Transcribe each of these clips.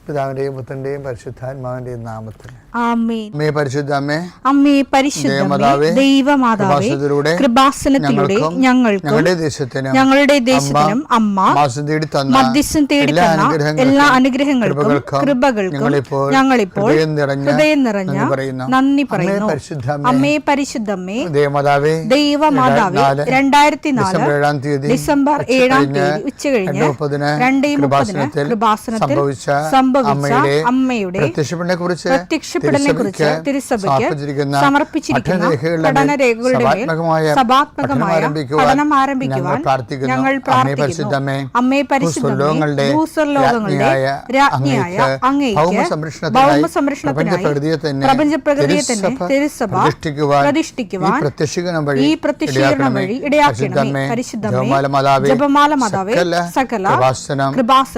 പിതാവിന്റെയും പുത്രന്റെയും പരിശുദ്ധാത്മാവിന്റെയും നാമത്തിൽ ആമേൻ. അമ്മേ പരിശുദ്ധ അമ്മേ, അമ്മേ പരിശുദ്ധ ദൈവമാതാവേ, കൃപാസനത്തിലൂടെ ഞങ്ങൾക്കും ഞങ്ങളുടെ ദേശത്തിനും അമ്മ മധ്യസ്ഥം തേടി തന്ന എല്ലാ അനുഗ്രഹങ്ങൾക്കും കൃപകൾക്കും ഞങ്ങളിപ്പോൾ ഹൃദയം നിറഞ്ഞ നന്ദി പറയുന്നു. അമ്മേ പരിശുദ്ധമ്മേ, ദൈവമാതാവേ, 2004 ഡിസംബർ 7 ഉച്ചകഴിഞ്ഞ് 2:30 കൃപാസനത്തിൽ സംഭവിച്ച അമ്മയുടെ പ്രത്യക്ഷപ്പെടലിനെ കുറിച്ച് തിരുസഭയ്ക്ക് സമർപ്പിച്ചിരിക്കുന്ന പഠനരേഖകളുടെ മേൽ സഭാത്മകമായ പഠനം ആരംഭിക്കുവാൻ ഞങ്ങൾ പ്രാർത്ഥിക്കുന്നു. അമ്മേ പരിശുദ്ധമേ, ഭൂസ്വർലോകങ്ങളുടെ രാജ്ഞിയായ അങ്ങേയ്ക്ക് ഭൗമസംരക്ഷണത്തിനായി പ്രപഞ്ചപ്രകൃതിയെ തന്നെ തിരുസഭ പ്രതിഷ്ഠിക്കുവാൻ ഈ പ്രത്യക്ഷീകരണം വഴി ഇടയാക്കണമേ. പരിശുദ്ധമേ, ജപമാല മാതാവേ, സകല കൃപാസനം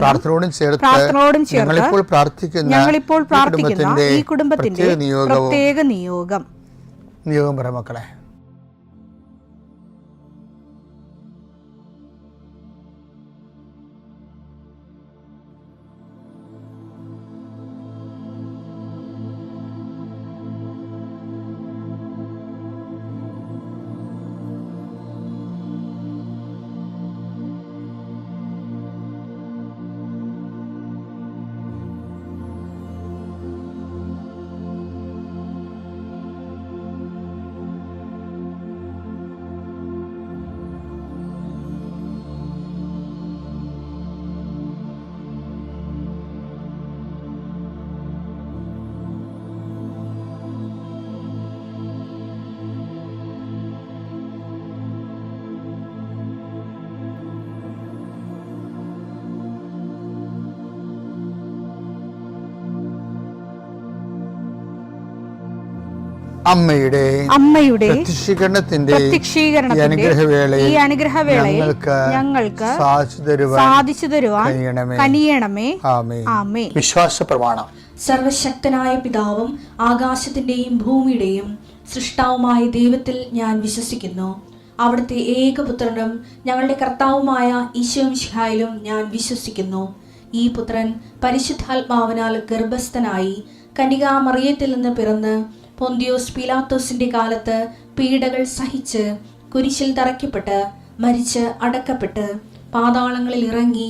പ്രാർത്ഥനയോടും ചേർത്ത് ഞങ്ങളിപ്പോൾ പ്രാർത്ഥിക്കുന്ന ഈ കുടുംബത്തിന്റെ പ്രത്യേക നിയോഗം പറ മക്കളെ. അമ്മയുടെ പ്രത്യക്ഷീകരണത്തിന്റെ ഈ അനുഗ്രഹവേളയിൽ ഞങ്ങൾക്ക് സാധിച്ചു തരുവാൻ കനിയണമേ. ആമേൻ. വിശ്വാസ പ്രമാണം. സർവശക്തനായ പിതാവും ആകാശത്തിന്റെയും ഭൂമിയുടെയും സൃഷ്ടാവുമായ ദൈവത്തിൽ ഞാൻ വിശ്വസിക്കുന്നു. അവിടുത്തെ ഏകപുത്രനും ഞങ്ങളുടെ കർത്താവുമായ ഈശോ മിശിഹായിലും ഞാൻ വിശ്വസിക്കുന്നു. ഈ പുത്രൻ പരിശുദ്ധാത്മാവിനാൽ ഗർഭസ്ഥനായി കന്യകാമറിയത്തിൽ നിന്ന് പിറന്ന് പൊന്തിയോസ് പീലാത്തോസിന്റെ കാലത്ത് പീഡകൾ സഹിച്ച് കുരിശിൽ തറയ്ക്കപ്പെട്ട് മരിച്ച് അടക്കപ്പെട്ട് പാതാളങ്ങളിൽ ഇറങ്ങി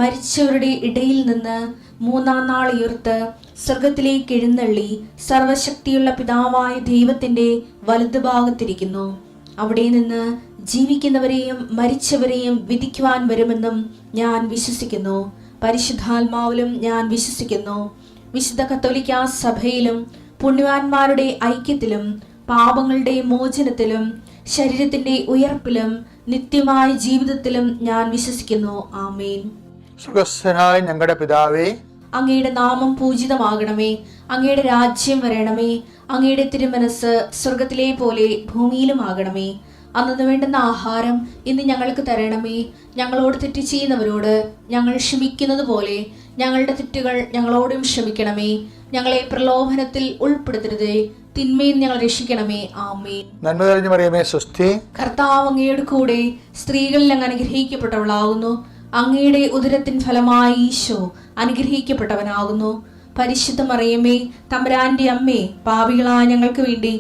മരിച്ചവരുടെ ഇടയിൽ നിന്ന് 3-ാം നാൾ ഉയർത്ത് സ്വർഗത്തിലേക്ക് എഴുന്നള്ളി സർവശക്തിയുള്ള പിതാവായ ദൈവത്തിന്റെ വലതുഭാഗത്തിരിക്കുന്നു. അവിടെ നിന്ന് ജീവിക്കുന്നവരെയും മരിച്ചവരെയും വിധിക്കുവാൻ വരുമെന്നും ഞാൻ വിശ്വസിക്കുന്നു. പരിശുദ്ധാത്മാവിലും ഞാൻ വിശ്വസിക്കുന്നു. വിശുദ്ധ കത്തോലിക്കാ സഭയിലും പുണ്യവാന്മാരുടെ ഐക്യത്തിലും പാപങ്ങളുടെ മോചനത്തിലും ശരീരത്തിന്റെ ഉയർപ്പിലും നിത്യമായ ജീവിതത്തിലും ഞാൻ വിശ്വസിക്കുന്നു. ആമേൻ. സുഖസ്ഥനായ ഞങ്ങളുടെ പിതാവേ, അങ്ങയുടെ നാമം പൂജിതമാകണമേ. അങ്ങയുടെ രാജ്യം വരണമേ. അങ്ങയുടെ തിരുമനസ് സ്വർഗത്തിലെ പോലെ ഭൂമിയിലും ആകണമേ. അന്നു വേണ്ടുന്ന ആഹാരം ഇന്ന് ഞങ്ങൾക്ക് തരണമേ. ഞങ്ങളോട് തെറ്റ് ചെയ്യുന്നവരോട് ഞങ്ങൾ ക്ഷമിക്കുന്നത് പോലെ ഞങ്ങളുടെ തെറ്റുകൾ ഞങ്ങളോടും ക്ഷമിക്കണമേ. ഞങ്ങളെ പ്രലോഭനത്തിൽ ഉൾപ്പെടുത്തരുതേ, തിന്മയിൽ ഞങ്ങൾ രക്ഷിക്കണമേ. ആമേൻ. നന്മ നിറഞ്ഞ മറിയമേ, സ്വസ്തി. കർത്താവ് അങ്ങയുടെ കൂടെ സ്ത്രീകളിൽ അങ്ങ് അനുഗ്രഹിക്കപ്പെട്ടവളാകുന്നു. അങ്ങയുടെ ഉദരത്തിൻ ഫലമായി ഈശോ അനുഗ്രഹിക്കപ്പെട്ടവനാകുന്നു. പരിശുദ്ധ മറിയമേ, തമ്പുരാന്റെ അമ്മേ, പാപികളായ ഞങ്ങൾക്ക് വേണ്ടി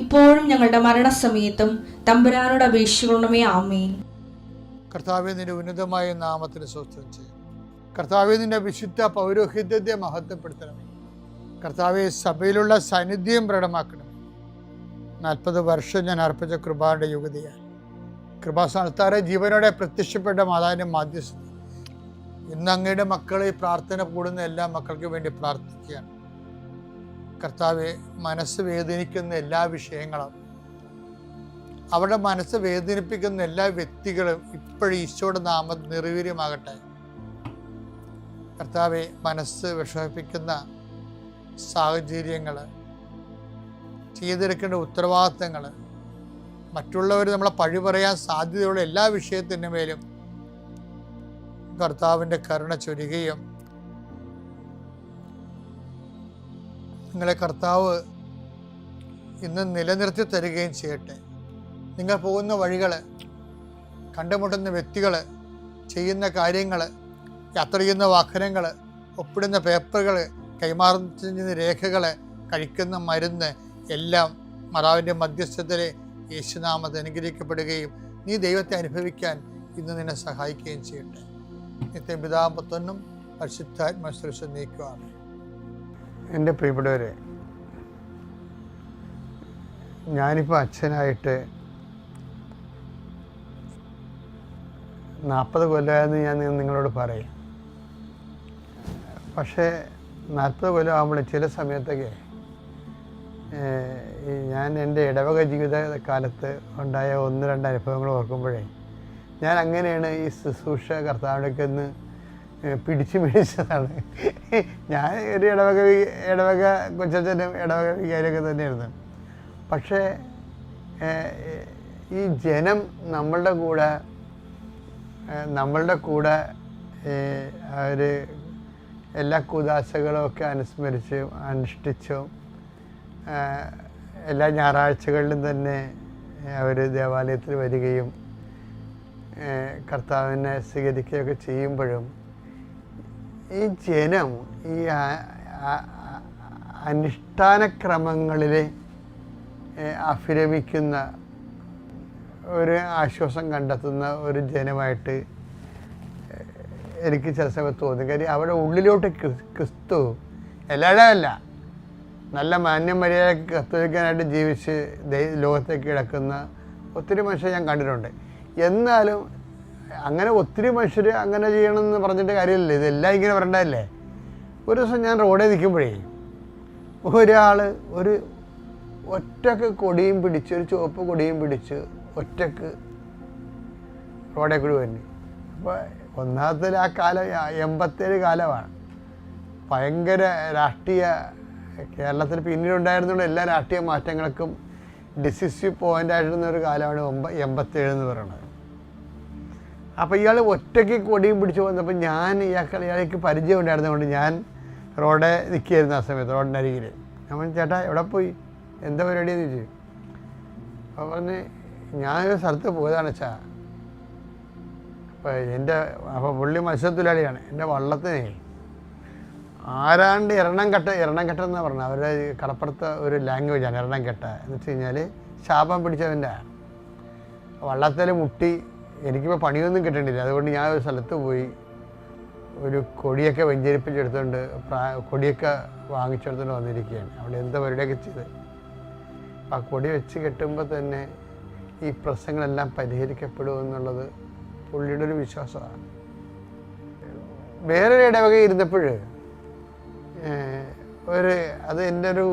ഇപ്പോഴും ഞങ്ങളുടെ മരണസമയത്തും തമ്പുരാനോട് അപേക്ഷിക്കണമേ. ആമേൻ. കർത്താവേ, നിന്റെ ഉന്നതമായ നാമത്തിന് സ്വസ്ഥം ചെയ്യും. കർത്താവേ, നിന്റെ വിശുദ്ധ പൗരോഹിത്യത്തെ മഹത്വപ്പെടുത്തണമേ. കർത്താവെ, സഭയിലുള്ള സാന്നിധ്യം പ്രകടമാക്കണം. 40 വർഷം ഞാൻ അർപ്പിച്ച കൃപാന്റെ യുഗതിയാൽ കൃപാസ്ഥാനത്താറെ ജീവനോടെ പ്രത്യക്ഷപ്പെട്ട മാതാവിന്റെ മാധ്യസ്ഥ ഇന്ന് അങ്ങയുടെ മക്കളെ പ്രാർത്ഥന കൂടുന്ന എല്ലാ മക്കൾക്ക് വേണ്ടി പ്രാർത്ഥിക്കുകയാണ്. കർത്താവെ, മനസ്സ് വേദനിക്കുന്ന എല്ലാ വിഷയങ്ങളും, അവരുടെ മനസ്സ് വേദനിപ്പിക്കുന്ന എല്ലാ വ്യക്തികളും ഇപ്പോഴും ഈശോയുടെ നാമം നിർവീര്യമാകട്ടെ. കർത്താവെ, മനസ്സ് വിഷമിപ്പിക്കുന്ന സാഹചര്യങ്ങൾ, ചെയ്തെടുക്കേണ്ട ഉത്തരവാദിത്തങ്ങൾ, മറ്റുള്ളവർ നമ്മളെ പഴി പറയാൻ സാധ്യതയുള്ള എല്ലാ വിഷയത്തിൻ്റെ മേലും കർത്താവിൻ്റെ കരുണ ചൊരികയും നിങ്ങളെ കർത്താവ് ഇന്ന് നിലനിർത്തി തരികയും ചെയ്യട്ടെ. നിങ്ങൾ പോകുന്ന വഴികൾ, കണ്ടുമുട്ടുന്ന വ്യക്തികൾ, ചെയ്യുന്ന കാര്യങ്ങൾ, യാത്ര ചെയ്യുന്ന വാഹനങ്ങൾ ഒപ്പിടുന്ന പേപ്പറുകൾ, കൈമാറുന്ന രേഖകൾ, കഴിക്കുന്ന മരുന്ന് എല്ലാം മാതാവിൻ്റെ മധ്യസ്ഥതയിൽ യേശുനാമത്തിൽ അനുഗ്രഹിക്കപ്പെടുകയും നീ ദൈവത്തെ അനുഭവിക്കാൻ ഇന്ന് നിന്നെ സഹായിക്കുകയും ചെയ്യട്ടെ. നിത്യം പിതാവും പുത്രനും പരിശുദ്ധാത്മാവിനെ നീക്കുവാണ്. എൻ്റെ പ്രിയപ്പെട്ടവരെ, ഞാനിപ്പോൾ അച്ഛനായിട്ട് 40 കൊല്ലമായെന്ന് ഞാൻ നിങ്ങളോട് പറയാം. പക്ഷേ 40 കൊല്ലം ആകുമ്പോൾ ചില സമയത്തൊക്കെ ഞാൻ എൻ്റെ ഇടവക ജീവിത കാലത്ത് ഉണ്ടായ 1-2 അനുഭവങ്ങൾ ഓർക്കുമ്പോഴേ ഞാൻ അങ്ങനെയാണ് ഈ ശുശ്രൂഷ കർത്താവിലേക്ക് ഒന്ന് പിടിച്ചതാണ്. ഞാൻ ഒരു ഇടവക കൊച്ചച്ഛനും ഇടവക വികാരിയൊക്കെ തന്നെയായിരുന്നു. പക്ഷേ ഈ ജനം നമ്മളുടെ കൂടെ അവർ എല്ലാ കൂദാശകളും ഒക്കെ അനുസ്മരിച്ചും അനുഷ്ഠിച്ചും എല്ലാ ഞായറാഴ്ചകളിലും തന്നെ അവർ ദേവാലയത്തിൽ വരികയും കർത്താവിനെ സ്വീകരിക്കുകയൊക്കെ ചെയ്യുമ്പോഴും ഈ ജനം ഈ അനുഷ്ഠാനക്രമങ്ങളിൽ അഭിരമിക്കുന്ന ഒരു ആശ്വാസം കണ്ടെത്തുന്ന ഒരു ജനമായിട്ട് എനിക്ക് ചില സമയത്ത് തോന്നി. കാര്യം അവിടെ ഉള്ളിലോട്ട് ക്രിസ്തു എല്ലാവരും അല്ല, നല്ല മാന്യം മര്യാദയ്ക്ക് കത്തോലിക്കാനായിട്ട് ജീവിച്ച് ലോകത്തേക്ക് കിടക്കുന്ന ഒത്തിരി മനുഷ്യരെ ഞാൻ കണ്ടിട്ടുണ്ട്. എന്നാലും അങ്ങനെ ഒത്തിരി മനുഷ്യർ അങ്ങനെ ചെയ്യണമെന്ന് പറഞ്ഞിട്ട് കാര്യമില്ല, ഇതെല്ലാം ഇങ്ങനെ പറയേണ്ടതല്ലേ. ഒരു ദിവസം ഞാൻ റോഡിൽ നിൽക്കുമ്പോഴേ ഒരാൾ ഒരു ഒറ്റക്ക് കൊടിയും പിടിച്ച്, ഒരു ചുവപ്പ് കൊടിയും പിടിച്ച് ഒറ്റക്ക് റോഡിൽ കൂടി വന്നു. അപ്പോൾ ഒന്നാമത്തെ ആ കാലം 87 കാലമാണ്. ഭയങ്കര രാഷ്ട്രീയ കേരളത്തിൽ പിന്നീടുണ്ടായിരുന്നുള്ള എല്ലാ രാഷ്ട്രീയ മാറ്റങ്ങൾക്കും ഡിസിസീവ് പോയിൻ്റായിരുന്ന ഒരു കാലമാണ് 87 എന്ന് പറയുന്നത്. അപ്പോൾ ഇയാൾ ഒറ്റയ്ക്ക് കൊടിയും പിടിച്ച് വന്നപ്പോൾ ഇയാൾക്ക് പരിചയം ഉണ്ടായിരുന്നതുകൊണ്ട് ഞാൻ റോഡിൽ നിൽക്കുകയായിരുന്നു ആ സമയത്ത്, റോഡിനരികിൽ. ഞാൻ ചേട്ടാ എവിടെ പോയി, എന്താ പരിപാടിയെന്ന് ചോദിച്ചു. അപ്പോൾ പറഞ്ഞ് ഞാനൊരു സ്ഥലത്ത് പോയതാണ് വെച്ചാൽ. അപ്പോൾ പുള്ളി മത്സ്യത്തൊഴിലാളിയാണ്. എൻ്റെ വള്ളത്തിനെ ആരാണ്ട് എറണംകെട്ട എന്നാണ് പറഞ്ഞത്. അവരുടെ കടപ്പുറത്തെ ഒരു ലാംഗ്വേജാണ് എറണംകെട്ട എന്ന് വെച്ച് കഴിഞ്ഞാൽ ശാപം പിടിച്ചവൻ്റെ. വള്ളത്തിൽ മുട്ടി എനിക്കിപ്പോൾ പണിയൊന്നും കിട്ടേണ്ടില്ല. അതുകൊണ്ട് ഞാൻ ഒരു സ്ഥലത്ത് പോയി ഒരു കൊടിയൊക്കെ വെഞ്ചരിപ്പിച്ചെടുത്തുകൊണ്ട് കൊടിയൊക്കെ വാങ്ങിച്ചെടുത്തുകൊണ്ട് വന്നിരിക്കുകയാണ്. അവിടെ എന്താ പരിപാടിയൊക്കെ ചെയ്ത് ആ കൊടി വെച്ച് കെട്ടുമ്പോൾ തന്നെ ഈ പ്രശ്നങ്ങളെല്ലാം പരിഹരിക്കപ്പെടുമെന്നുള്ളത് പുള്ളിയുടെ ഒരു വിശ്വാസമാണ്. വേറൊരു ഇടവക ഇരുന്നപ്പോൾ അത് എൻ്റെ ഒരു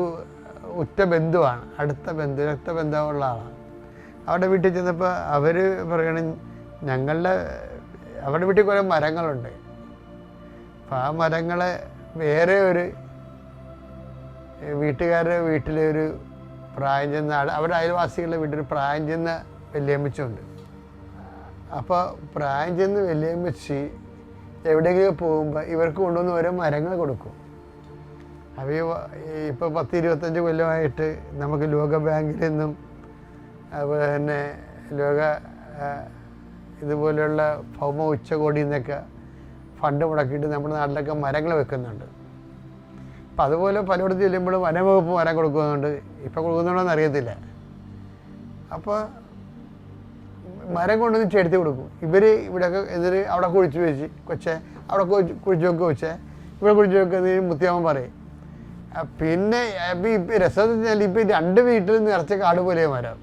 ഉറ്റ ബന്ധുവാണ്, അടുത്ത ബന്ധു, രക്തബന്ധമുള്ള ആളാണ്. അവിടെ വീട്ടിൽ ചെന്നപ്പോൾ അവർ പറയണം, അവരുടെ വീട്ടിൽ കുറേ മരങ്ങളുണ്ട്. അപ്പം ആ മരങ്ങൾ വേറെ ഒരു വീട്ടുകാരുടെ വീട്ടിലൊരു പ്രായം ചെന്ന അവരുടെ അയൽവാസികളുടെ വീട്ടിൽ പ്രായം ചെന്ന വല്യമ്മച്ചുണ്ട്. അപ്പോൾ പ്രായം ചെന്ന് വല്യമ്മച്ചി എവിടെയെങ്കിലും പോകുമ്പോൾ ഇവർക്ക് കൊണ്ടുവന്ന് ഓരോ മരങ്ങൾ കൊടുക്കും. അപ്പോൾ ഇപ്പോൾ 10-25 കൊല്ലമായിട്ട് നമുക്ക് ലോക ബാങ്കിൽ നിന്നും അതുപോലെ തന്നെ ഇതുപോലെയുള്ള ഭൗമ ഉച്ചകോടിയിൽ നിന്നൊക്കെ ഫണ്ട് മുടക്കിയിട്ട് നമ്മുടെ നാട്ടിലൊക്കെ മരങ്ങൾ വെക്കുന്നുണ്ട്. അപ്പം അതുപോലെ പലയിടത്ത് ചെല്ലുമ്പോഴും വനംവകുപ്പ് മരം കൊടുക്കുന്നുണ്ട്. ഇപ്പം കൊടുക്കുന്നുണ്ടോയെന്ന് അറിയത്തില്ല. അപ്പോൾ മരം കൊണ്ടുവന്ന് ചെടുത്തി കൊടുക്കും. ഇവിടെയൊക്കെ എന്നിട്ട് അവിടെ കുഴിച്ച് വെച്ച് കൊച്ചേ അവിടെ കുഴിച്ച് വെക്കുക വെച്ചേ ഇവിടെ കുഴിച്ച് വെക്കുന്നതിന് മുത്തിയാമ്മ പറയും. പിന്നെ ഇപ്പം രസമെന്ന് വെച്ചാൽ ഇപ്പം 2 വീട്ടിൽ നിറച്ച കാട് പോലെ മരം.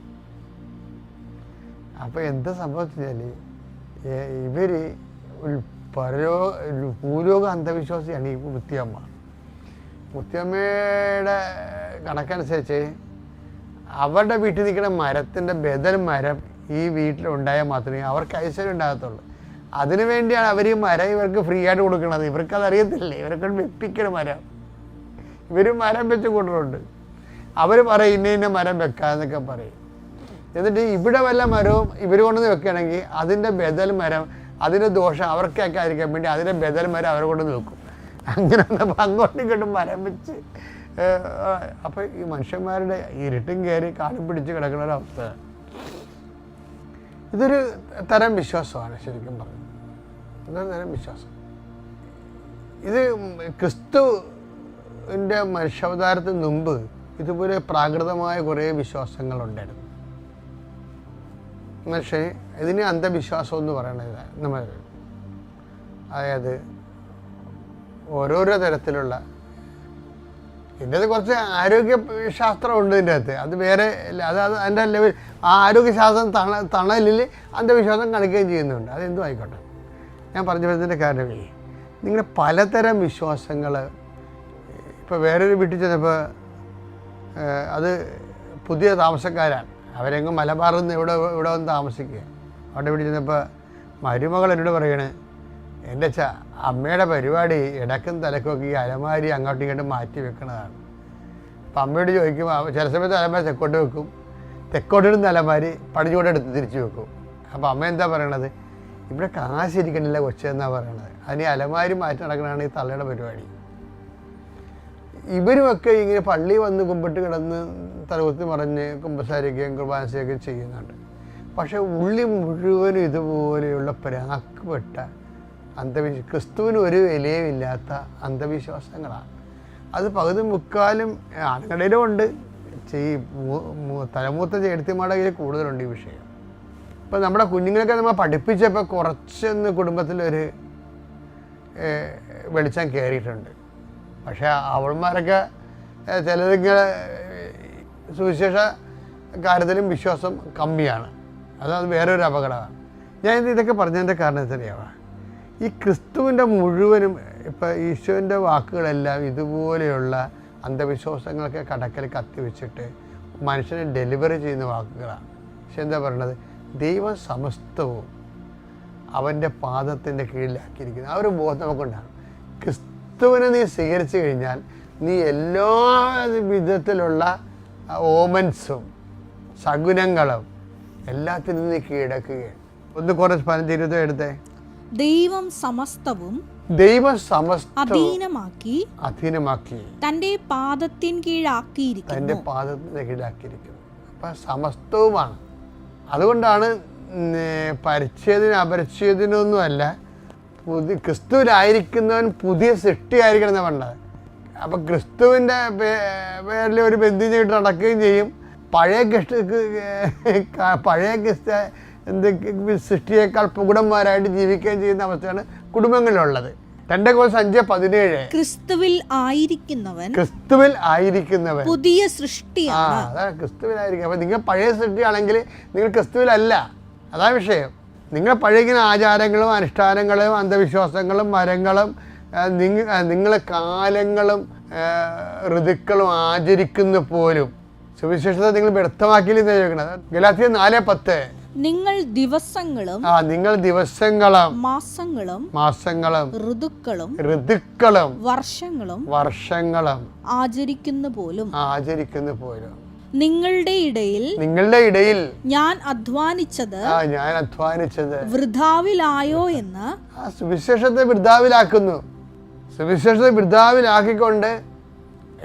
അപ്പോൾ എന്താ സംഭവിച്ചാൽ ഇവർ ഭൂലോക അന്ധവിശ്വാസിയാണ് ഈ മുത്തിയമ്മ. മുത്തിയമ്മയുടെ കണക്കനുസരിച്ച് അവരുടെ വീട്ടിൽ നിൽക്കുന്ന മരത്തിൻ്റെ ബദൽ മരം ഈ വീട്ടിലുണ്ടായാൽ മാത്രമേ അവർക്ക് ഐശ്വര്യം ഉണ്ടാകത്തുള്ളൂ. അതിനു വേണ്ടിയാണ് അവർ ഈ മരം ഇവർക്ക് ഫ്രീ ആയിട്ട് കൊടുക്കുന്നത്. ഇവർക്കതറിയത്തില്ലേ, ഇവർക്ക് വെപ്പിക്കണ മരം. ഇവർ മരം വെച്ച് കൊണ്ടുണ്ട്. അവർ പറയും ഇന്ന മരം വെക്കാന്നൊക്കെ പറയും. എന്നിട്ട് ഇവിടെ വല്ല മരവും ഇവർ കൊണ്ടുവന്ന് വെക്കുകയാണെങ്കിൽ അതിൻ്റെ ബദൽ മരം, അതിൻ്റെ ദോഷം അവർക്കൊക്കെ ആയിരിക്കാൻ വേണ്ടി അതിൻ്റെ ബദൽ മരം അവർ കൊണ്ടുവന്ന് വെക്കും. അങ്ങനെ വന്നപ്പോൾ അങ്ങോട്ടും ഇങ്ങോട്ടും മരം വെച്ച് അപ്പോൾ ഈ മനുഷ്യന്മാരുടെ ഇരുട്ടും കയറി കാടും പിടിച്ച് കിടക്കുന്ന ഒരവസ്ഥ. ഇതൊരു തരം വിശ്വാസമാണ് ശരിക്കും പറഞ്ഞത്. ഇതൊരു തരം വിശ്വാസം. ഇത് ക്രിസ്തുവിൻ്റെ മനുഷ്യാവതാരത്തിന് മുമ്പ് ഇതുപോലെ പ്രാകൃതമായ കുറേ വിശ്വാസങ്ങളുണ്ടായിരുന്നു. പക്ഷേ ഇതിന് അന്ധവിശ്വാസം എന്ന് പറയുന്നത് നമ്മൾ, അതായത് ഓരോരോ തരത്തിലുള്ള, ഇതിൻ്റെ അത് കുറച്ച് ആരോഗ്യശാസ്ത്രമുണ്ട് ഇതിൻ്റെ അകത്ത്, അത് വേറെ അത് അതിൻ്റെ ലെവൽ, ആ ആരോഗ്യശാസ്ത്രം തണലിൽ അന്ധവിശ്വാസം കാണിക്കുകയും ചെയ്യുന്നുണ്ട്. അതെന്തും ആയിക്കോട്ടെ. ഞാൻ പറഞ്ഞു വരുന്നതിൻ്റെ കാരണമേ, നിങ്ങളുടെ പലതരം വിശ്വാസങ്ങൾ, ഇപ്പോൾ വേറൊരു വീട്ടിൽ ചെന്നപ്പോൾ അത് പുതിയ താമസക്കാരാണ്, അവരെങ്ങും മലബാറിൽ നിന്ന് ഇവിടെ വന്ന് താമസിക്കുക. അവിടെ വീട്ടിൽ ചെന്നപ്പോൾ മരുമകൾ എന്നോട് പറയണേ, എൻ്റെ അമ്മയുടെ പരിപാടി ഇടക്കും തലക്കൊക്കെ ഈ അലമാരി അങ്ങോട്ടും ഇങ്ങോട്ടും മാറ്റി വെക്കണതാണ്. അപ്പം അമ്മയോട് ചോദിക്കും, ചില സമയത്ത് അലമാരി തെക്കോട്ട് വെക്കും, തെക്കോട്ടിരുന്ന അലമാരി പടിഞ്ഞോട്ടെടുത്ത് തിരിച്ചു വെക്കും. അപ്പോൾ അമ്മ എന്താ പറയണത്, ഇവിടെ കാശിരിക്കണില്ല കൊച്ചെന്നാണ് പറയണത്. അതിന് അലമാരി മാറ്റി നടക്കണതാണ് ഈ തള്ളയുടെ പരിപാടി. ഇവരുമൊക്കെ ഇങ്ങനെ പള്ളി വന്ന് കുമ്പിട്ട് കിടന്ന് തലകുത്തി മറിഞ്ഞ് കുമ്പസാരിക്കുകയും കുർബാനസയൊക്കെ ചെയ്യുന്നുണ്ട്. പക്ഷേ ഉള്ളി മുഴുവനും ഇതുപോലെയുള്ള പ്രാക്കപ്പെട്ട ക്രിസ്തുവിന് ഒരു വിലയുമില്ലാത്ത അന്ധവിശ്വാസങ്ങളാണ്. അത് പകുതി മുക്കാലും ആണുങ്ങളിലും ഉണ്ട്, തലമൂത്ത ചേട്ടത്തിമാരുടെ കയ്യിൽ കൂടുതലുണ്ട് ഈ വിഷയം. ഇപ്പം നമ്മുടെ കുഞ്ഞുങ്ങളൊക്കെ നമ്മൾ പഠിപ്പിച്ചപ്പോൾ കുറച്ചൊന്ന് കുടുംബത്തിലൊരു വെളിച്ചം കയറിയിട്ടുണ്ട്. പക്ഷേ അവൾമാരൊക്കെ ചിലതിങ്ങനെ സുവിശേഷ കാര്യത്തിലും വിശ്വാസം കമ്മിയാണ്. അത് വേറൊരു അപകടമാണ്. ഞാൻ ഇതൊക്കെ പറഞ്ഞതിൻ്റെ കാരണം എത്രയാവാം, ഈ ക്രിസ്തുവിൻ്റെ മുഴുവനും ഇപ്പം ഈശോൻ്റെ വാക്കുകളെല്ലാം ഇതുപോലെയുള്ള അന്ധവിശ്വാസങ്ങളൊക്കെ കടക്കൽ കത്തിവെച്ചിട്ട് മനുഷ്യനെ ഡെലിവറി ചെയ്യുന്ന വാക്കുകളാണ്. പക്ഷെ എന്താ പറയണത്, ദൈവം സമസ്തവും അവൻ്റെ പാദത്തിൻ്റെ കീഴിലാക്കിയിരിക്കുന്നത്. ആ ഒരു ബോധം നമുക്കുണ്ടാകും. ക്രിസ്തുവിനെ നീ സ്വീകരിച്ചു കഴിഞ്ഞാൽ നീ എല്ലാ വിധത്തിലുള്ള ഓമൻസും സഗുണങ്ങളും എല്ലാത്തിനും നീ കീഴടക്കുകയാണ്. ഒന്ന് കുറച്ച് 15-20 എടുത്തേ. ദൈവം സമസ്തവും അധീനമാക്കി തന്റെ പാദത്തിന് കീഴാക്കിയിരിക്കുന്നു. അപ്പൊ സമസ്തവുമാണ്. അതുകൊണ്ടാണ് പരിച്ഛേദന അപരിച്ഛേദനൊന്നുമല്ല, ക്രിസ്തുവിലായിരിക്കുന്നവൻ പുതിയ സൃഷ്ടിയായിരിക്കണം എന്ന് പറഞ്ഞത്. അപ്പം ക്രിസ്തുവിൻ്റെ പേരിൽ ഒരു ബന്ധം ചെയ്തിട്ട് നടക്കുകയും ചെയ്യും, പഴയ സൃഷ്ടിയേക്കാൾ പ്രകുടന്മാരായിട്ട് ജീവിക്കുകയും ചെയ്യുന്ന അവസ്ഥയാണ് കുടുംബങ്ങളിലുള്ളത്. 2:5-17 ക്രിസ്തുവിൽ ആയിരിക്കുന്നവൻ പുതിയ സൃഷ്ടിയാണ്. അതാണ് ക്രിസ്തുവിലായിരിക്കും. അപ്പം നിങ്ങൾ പഴയ സൃഷ്ടിയാണെങ്കിൽ നിങ്ങൾ ക്രിസ്തുവിലല്ല. അതാണ് വിഷയം. നിങ്ങൾ പഴയ ആചാരങ്ങളും അനുഷ്ഠാനങ്ങളും അന്ധവിശ്വാസങ്ങളും മരങ്ങളും നിങ്ങൾ കാലങ്ങളും ഋതുക്കളും ആചരിക്കുന്ന പോലും സുവിശേഷത നിങ്ങൾ വ്യക്തമാക്കിയില്ലെന്ന് ചോദിക്കണത്. ഗലാത്യർ 4:10 നിങ്ങൾ ദിവസങ്ങളും മാസങ്ങളും ഋതുക്കളും വർഷങ്ങളും ആചരിക്കുന്ന പോലും നിങ്ങളുടെ ഇടയിൽ ഞാൻ അധ്വാനിച്ചത് വൃഥാവിലായോ എന്ന് സുവിശേഷത്തെ വൃഥാവിലാക്കിക്കൊണ്ട്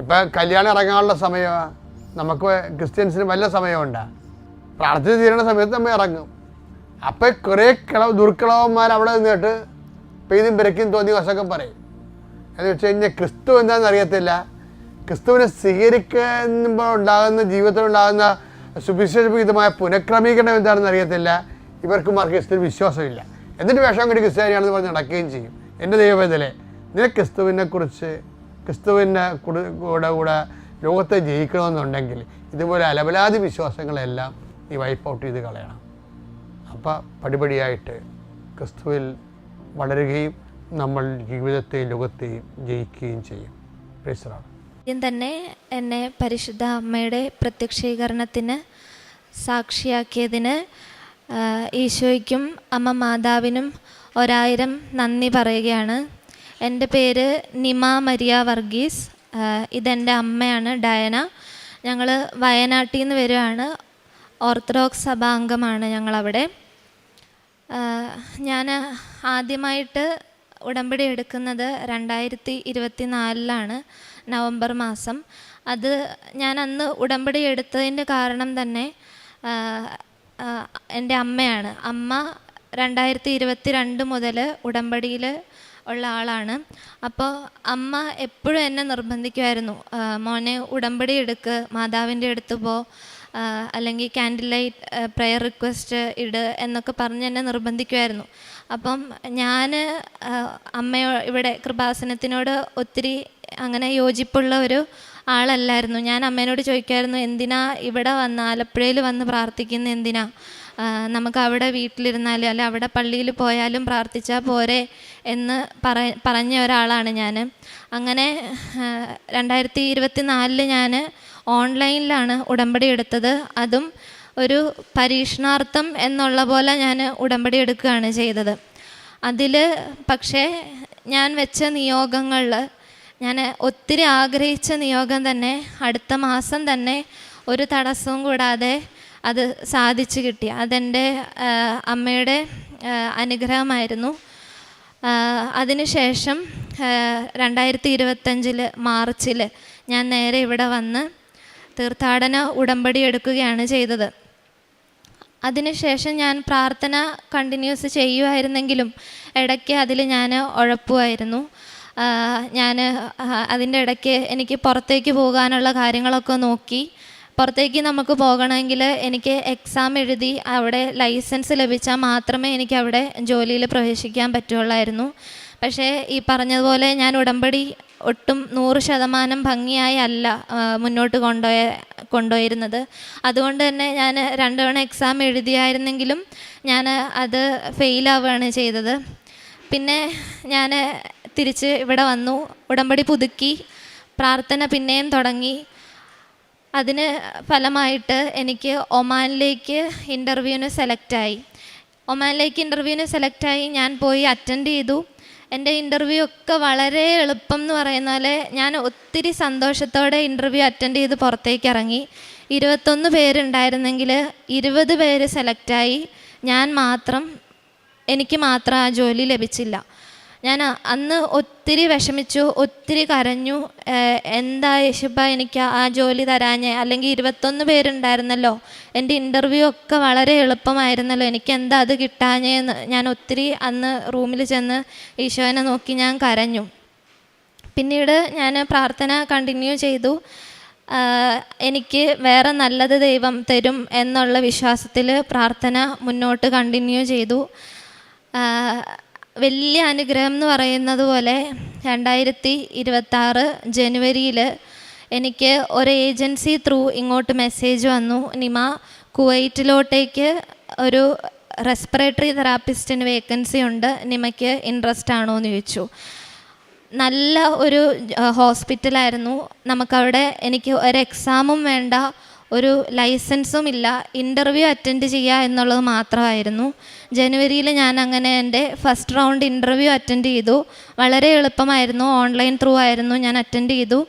ഇപ്പൊ കല്യാണം ഇറങ്ങാനുള്ള സമയമാണ്. നമുക്ക് ക്രിസ്ത്യൻസിന് വല്ല സമയമുണ്ടാ, പ്രാർത്ഥന തീരുന്ന സമയത്ത് നമ്മൾ ഇറങ്ങും. അപ്പം കുറേ ദുർക്കിളവന്മാർ അവിടെ നിന്നിട്ട് പെയ്തും പിരക്കും തോന്നിയ വശമൊക്കെ പറയും. എന്ന് വെച്ച് കഴിഞ്ഞാൽ ക്രിസ്തു എന്താണെന്ന് അറിയത്തില്ല, ക്രിസ്തുവിനെ സ്വീകരിക്കുമ്പോൾ ഉണ്ടാകുന്ന ജീവിതത്തിലുണ്ടാകുന്ന സുവിശേഷവിധമായ പുനഃക്രമീകരണം എന്താണെന്ന് അറിയത്തില്ല. ഇവർക്കുമാർക്ക് ക്രിസ്തുവിന് വിശ്വാസമില്ല. എന്നിട്ട് വേഷം കൂടി ക്രിസ്ത്യാനിയാണെന്ന് പറഞ്ഞ് നടക്കുകയും ചെയ്യും. എൻ്റെ ദൈവവേദന, നിന്നെ ക്രിസ്തുവിനെക്കുറിച്ച് ക്രിസ്തുവിൻ്റെ കൂടെ ലോകത്തെ ജയിക്കണമെന്നുണ്ടെങ്കിൽ ഇതുപോലെ അലബലാതി വിശ്വാസങ്ങളെല്ലാം നീ വൈപ്പ് ഔട്ട് ചെയ്ത് കളയണം. അപ്പോൾ പടിപടിയായിട്ട് ക്രിസ്തുവിൽ വളരുകയും നമ്മൾ ജീവിതത്തെയും ലോകത്തെയും ജയിക്കുകയും ചെയ്യും. Praise the Lord. ആദ്യം തന്നെ എന്നെ പരിശുദ്ധ അമ്മയുടെ പ്രത്യക്ഷീകരണത്തിന് സാക്ഷിയാക്കിയതിന് ഈശോയ്ക്കും അമ്മ മാതാവിനും 1000 നന്ദി പറയുകയാണ്. എൻ്റെ പേര് നിമ മരിയ വർഗീസ്. ഇതെൻ്റെ അമ്മയാണ് ഡയന. ഞങ്ങൾ വയനാട്ടിൽ നിന്ന് വരുവാണ്. ഓർത്തഡോക്സ് സഭാംഗമാണ് ഞങ്ങളവിടെ. ഞാൻ ആദ്യമായിട്ട് ഉടമ്പടി എടുക്കുന്നത് 2024 നവംബർ മാസം. അത് ഞാൻ അന്ന് ഉടമ്പടി എടുത്തതിൻ്റെ കാരണം തന്നെ എൻ്റെ അമ്മയാണ്. അമ്മ 2022 മുതൽ ഉടമ്പടിയിൽ ഉള്ള ആളാണ്. അപ്പോൾ അമ്മ എപ്പോഴും എന്നെ നിർബന്ധിക്കുമായിരുന്നു, മോനെ ഉടമ്പടി എടുക്ക്, മാതാവിൻ്റെ അടുത്ത് പോ, അല്ലെങ്കിൽ ക്യാൻഡിൽ ലൈറ്റ് പ്രെയർ റിക്വസ്റ്റ് ഇട് എന്നൊക്കെ പറഞ്ഞ് എന്നെ നിർബന്ധിക്കുമായിരുന്നു. അപ്പം ഞാൻ ഇവിടെ കൃപാസനത്തിനോട് ഒത്തിരി അങ്ങനെ യോജിപ്പുള്ള ഒരു ആളല്ലായിരുന്നു. ഞാൻ അമ്മേനോട് ചോദിക്കുമായിരുന്നു, എന്തിനാ ഇവിടെ വന്ന് ആലപ്പുഴയിൽ വന്ന് പ്രാർത്ഥിക്കുന്ന, എന്തിനാ നമുക്ക് അവിടെ വീട്ടിലിരുന്നാലും അല്ല അവിടെ പള്ളിയിൽ പോയാലും പ്രാർത്ഥിച്ചാൽ പോരെ എന്ന് പറഞ്ഞ ഒരാളാണ് ഞാൻ. അങ്ങനെ 2024 ഞാൻ ഓൺലൈനിലാണ് ഉടമ്പടി എടുത്തത്. അതും ഒരു പരീക്ഷണാർത്ഥം എന്നുള്ള പോലെ ഞാൻ ഉടമ്പടി എടുക്കുകയാണ് ചെയ്തത്. അതിൽ പക്ഷേ ഞാൻ വെച്ച നിയോഗങ്ങളിൽ ഞാൻ ഒത്തിരി ആഗ്രഹിച്ച നിയോഗം തന്നെ അടുത്ത മാസം തന്നെ ഒരു തടസ്സവും കൂടാതെ അത് സാധിച്ചു കിട്ടി. അതെൻ്റെ അമ്മയുടെ അനുഗ്രഹമായിരുന്നു. അതിനുശേഷം 2025 മാർച്ചിൽ ഞാൻ നേരെ ഇവിടെ വന്ന് തീർത്ഥാടന ഉടമ്പടി എടുക്കുകയാണ് ചെയ്തത്. അതിനുശേഷം ഞാൻ പ്രാർത്ഥന കണ്ടിന്യൂസ് ചെയ്യുമായിരുന്നെങ്കിലും ഇടയ്ക്ക് അതിൽ ഞാൻ ഉഴപ്പുമായിരുന്നു. ഞാൻ അതിൻ്റെ ഇടയ്ക്ക് എനിക്ക് പുറത്തേക്ക് പോകാനുള്ള കാര്യങ്ങളൊക്കെ നോക്കി. പുറത്തേക്ക് നമുക്ക് പോകണമെങ്കിൽ എനിക്ക് എക്സാം എഴുതി അവിടെ ലൈസൻസ് ലഭിച്ചാൽ മാത്രമേ എനിക്ക് അവിടെ ജോലിയിൽ പ്രവേശിക്കാൻ പറ്റുള്ളായിരുന്നു. പക്ഷേ ഈ പറഞ്ഞതുപോലെ ഞാൻ ഉടമ്പടി ഒട്ടും 100% ഭംഗിയായി അല്ല മുന്നോട്ട് കൊണ്ടുപോയിരുന്നത്. അതുകൊണ്ട് തന്നെ ഞാൻ 2 തവണ എക്സാം എഴുതിയായിരുന്നെങ്കിലും ഞാൻ അത് ഫെയിലാവുകയാണ് ചെയ്തത്. പിന്നെ ഞാൻ തിരിച്ച് ഇവിടെ വന്നു, ഉടമ്പടി പുതുക്കി, പ്രാർത്ഥന പിന്നെയും തുടങ്ങി. അതിന് ഫലമായിട്ട് എനിക്ക് ഒമാനിലേക്ക് ഇൻ്റർവ്യൂവിന് സെലക്റ്റായി. ഞാൻ പോയി അറ്റൻഡ് ചെയ്തു. എൻ്റെ ഇൻ്റർവ്യൂ ഒക്കെ വളരെ എളുപ്പം എന്ന് പറയുന്ന പോലെ ഞാൻ ഒത്തിരി സന്തോഷത്തോടെ ഇൻ്റർവ്യൂ അറ്റൻഡ് ചെയ്ത് പുറത്തേക്ക് ഇറങ്ങി. 21 പേരുണ്ടായിരുന്നെങ്കിൽ 20 പേര് സെലക്റ്റായി. എനിക്ക് മാത്രം ആ ജോലി ലഭിച്ചില്ല. ഞാൻ അന്ന് ഒത്തിരി വിഷമിച്ചു, ഒത്തിരി കരഞ്ഞു. എന്താ യേശുപ്പ എനിക്ക് ആ ജോലി തരാഞ്ഞേ, അല്ലെങ്കിൽ 21 പേരുണ്ടായിരുന്നല്ലോ, എൻ്റെ ഇൻ്റർവ്യൂ ഒക്കെ വളരെ എളുപ്പമായിരുന്നല്ലോ, എനിക്ക് എന്താ അത് കിട്ടാഞ്ഞേന്ന് ഞാൻ ഒത്തിരി അന്ന് റൂമിൽ ചെന്ന് ഈശോനെ നോക്കി ഞാൻ കരഞ്ഞു. പിന്നീട് ഞാൻ പ്രാർത്ഥന കണ്ടിന്യൂ ചെയ്തു. എനിക്ക് വേറെ നല്ലത് ദൈവം തരും എന്നുള്ള വിശ്വാസത്തിൽ പ്രാർത്ഥന മുന്നോട്ട് കണ്ടിന്യൂ ചെയ്തു. വലിയ അനുഗ്രഹം എന്ന് പറയുന്നത് പോലെ 2026 ജനുവരിയിൽ എനിക്ക് ഒരു ഏജൻസി ത്രൂ ഇങ്ങോട്ട് മെസ്സേജ് വന്നു, നിമ കുവൈറ്റിലോട്ടേക്ക് ഒരു റെസ്പിറേറ്ററി തെറാപ്പിസ്റ്റിന് വേക്കൻസി ഉണ്ട്, നിമയ്ക്ക് ഇൻട്രസ്റ്റ് ആണോ എന്ന് ചോദിച്ചു. നല്ല ഒരു ഹോസ്പിറ്റലായിരുന്നു. നമുക്കവിടെ എനിക്ക് ഒരു എക്സാമും വേണ്ട, ഒരു ലൈസൻസും ഇല്ല, ഇൻ്റർവ്യൂ അറ്റൻഡ് ചെയ്യുക എന്നുള്ളത് മാത്രമായിരുന്നു. ജനുവരിയിൽ ഞാൻ അങ്ങനെ എൻ്റെ ഫസ്റ്റ് റൗണ്ട് ഇൻ്റർവ്യൂ അറ്റൻഡ് ചെയ്തു. വളരെ എളുപ്പമായിരുന്നു, ഓൺലൈൻ ത്രൂ ആയിരുന്നു ഞാൻ അറ്റൻഡ് ചെയ്തു.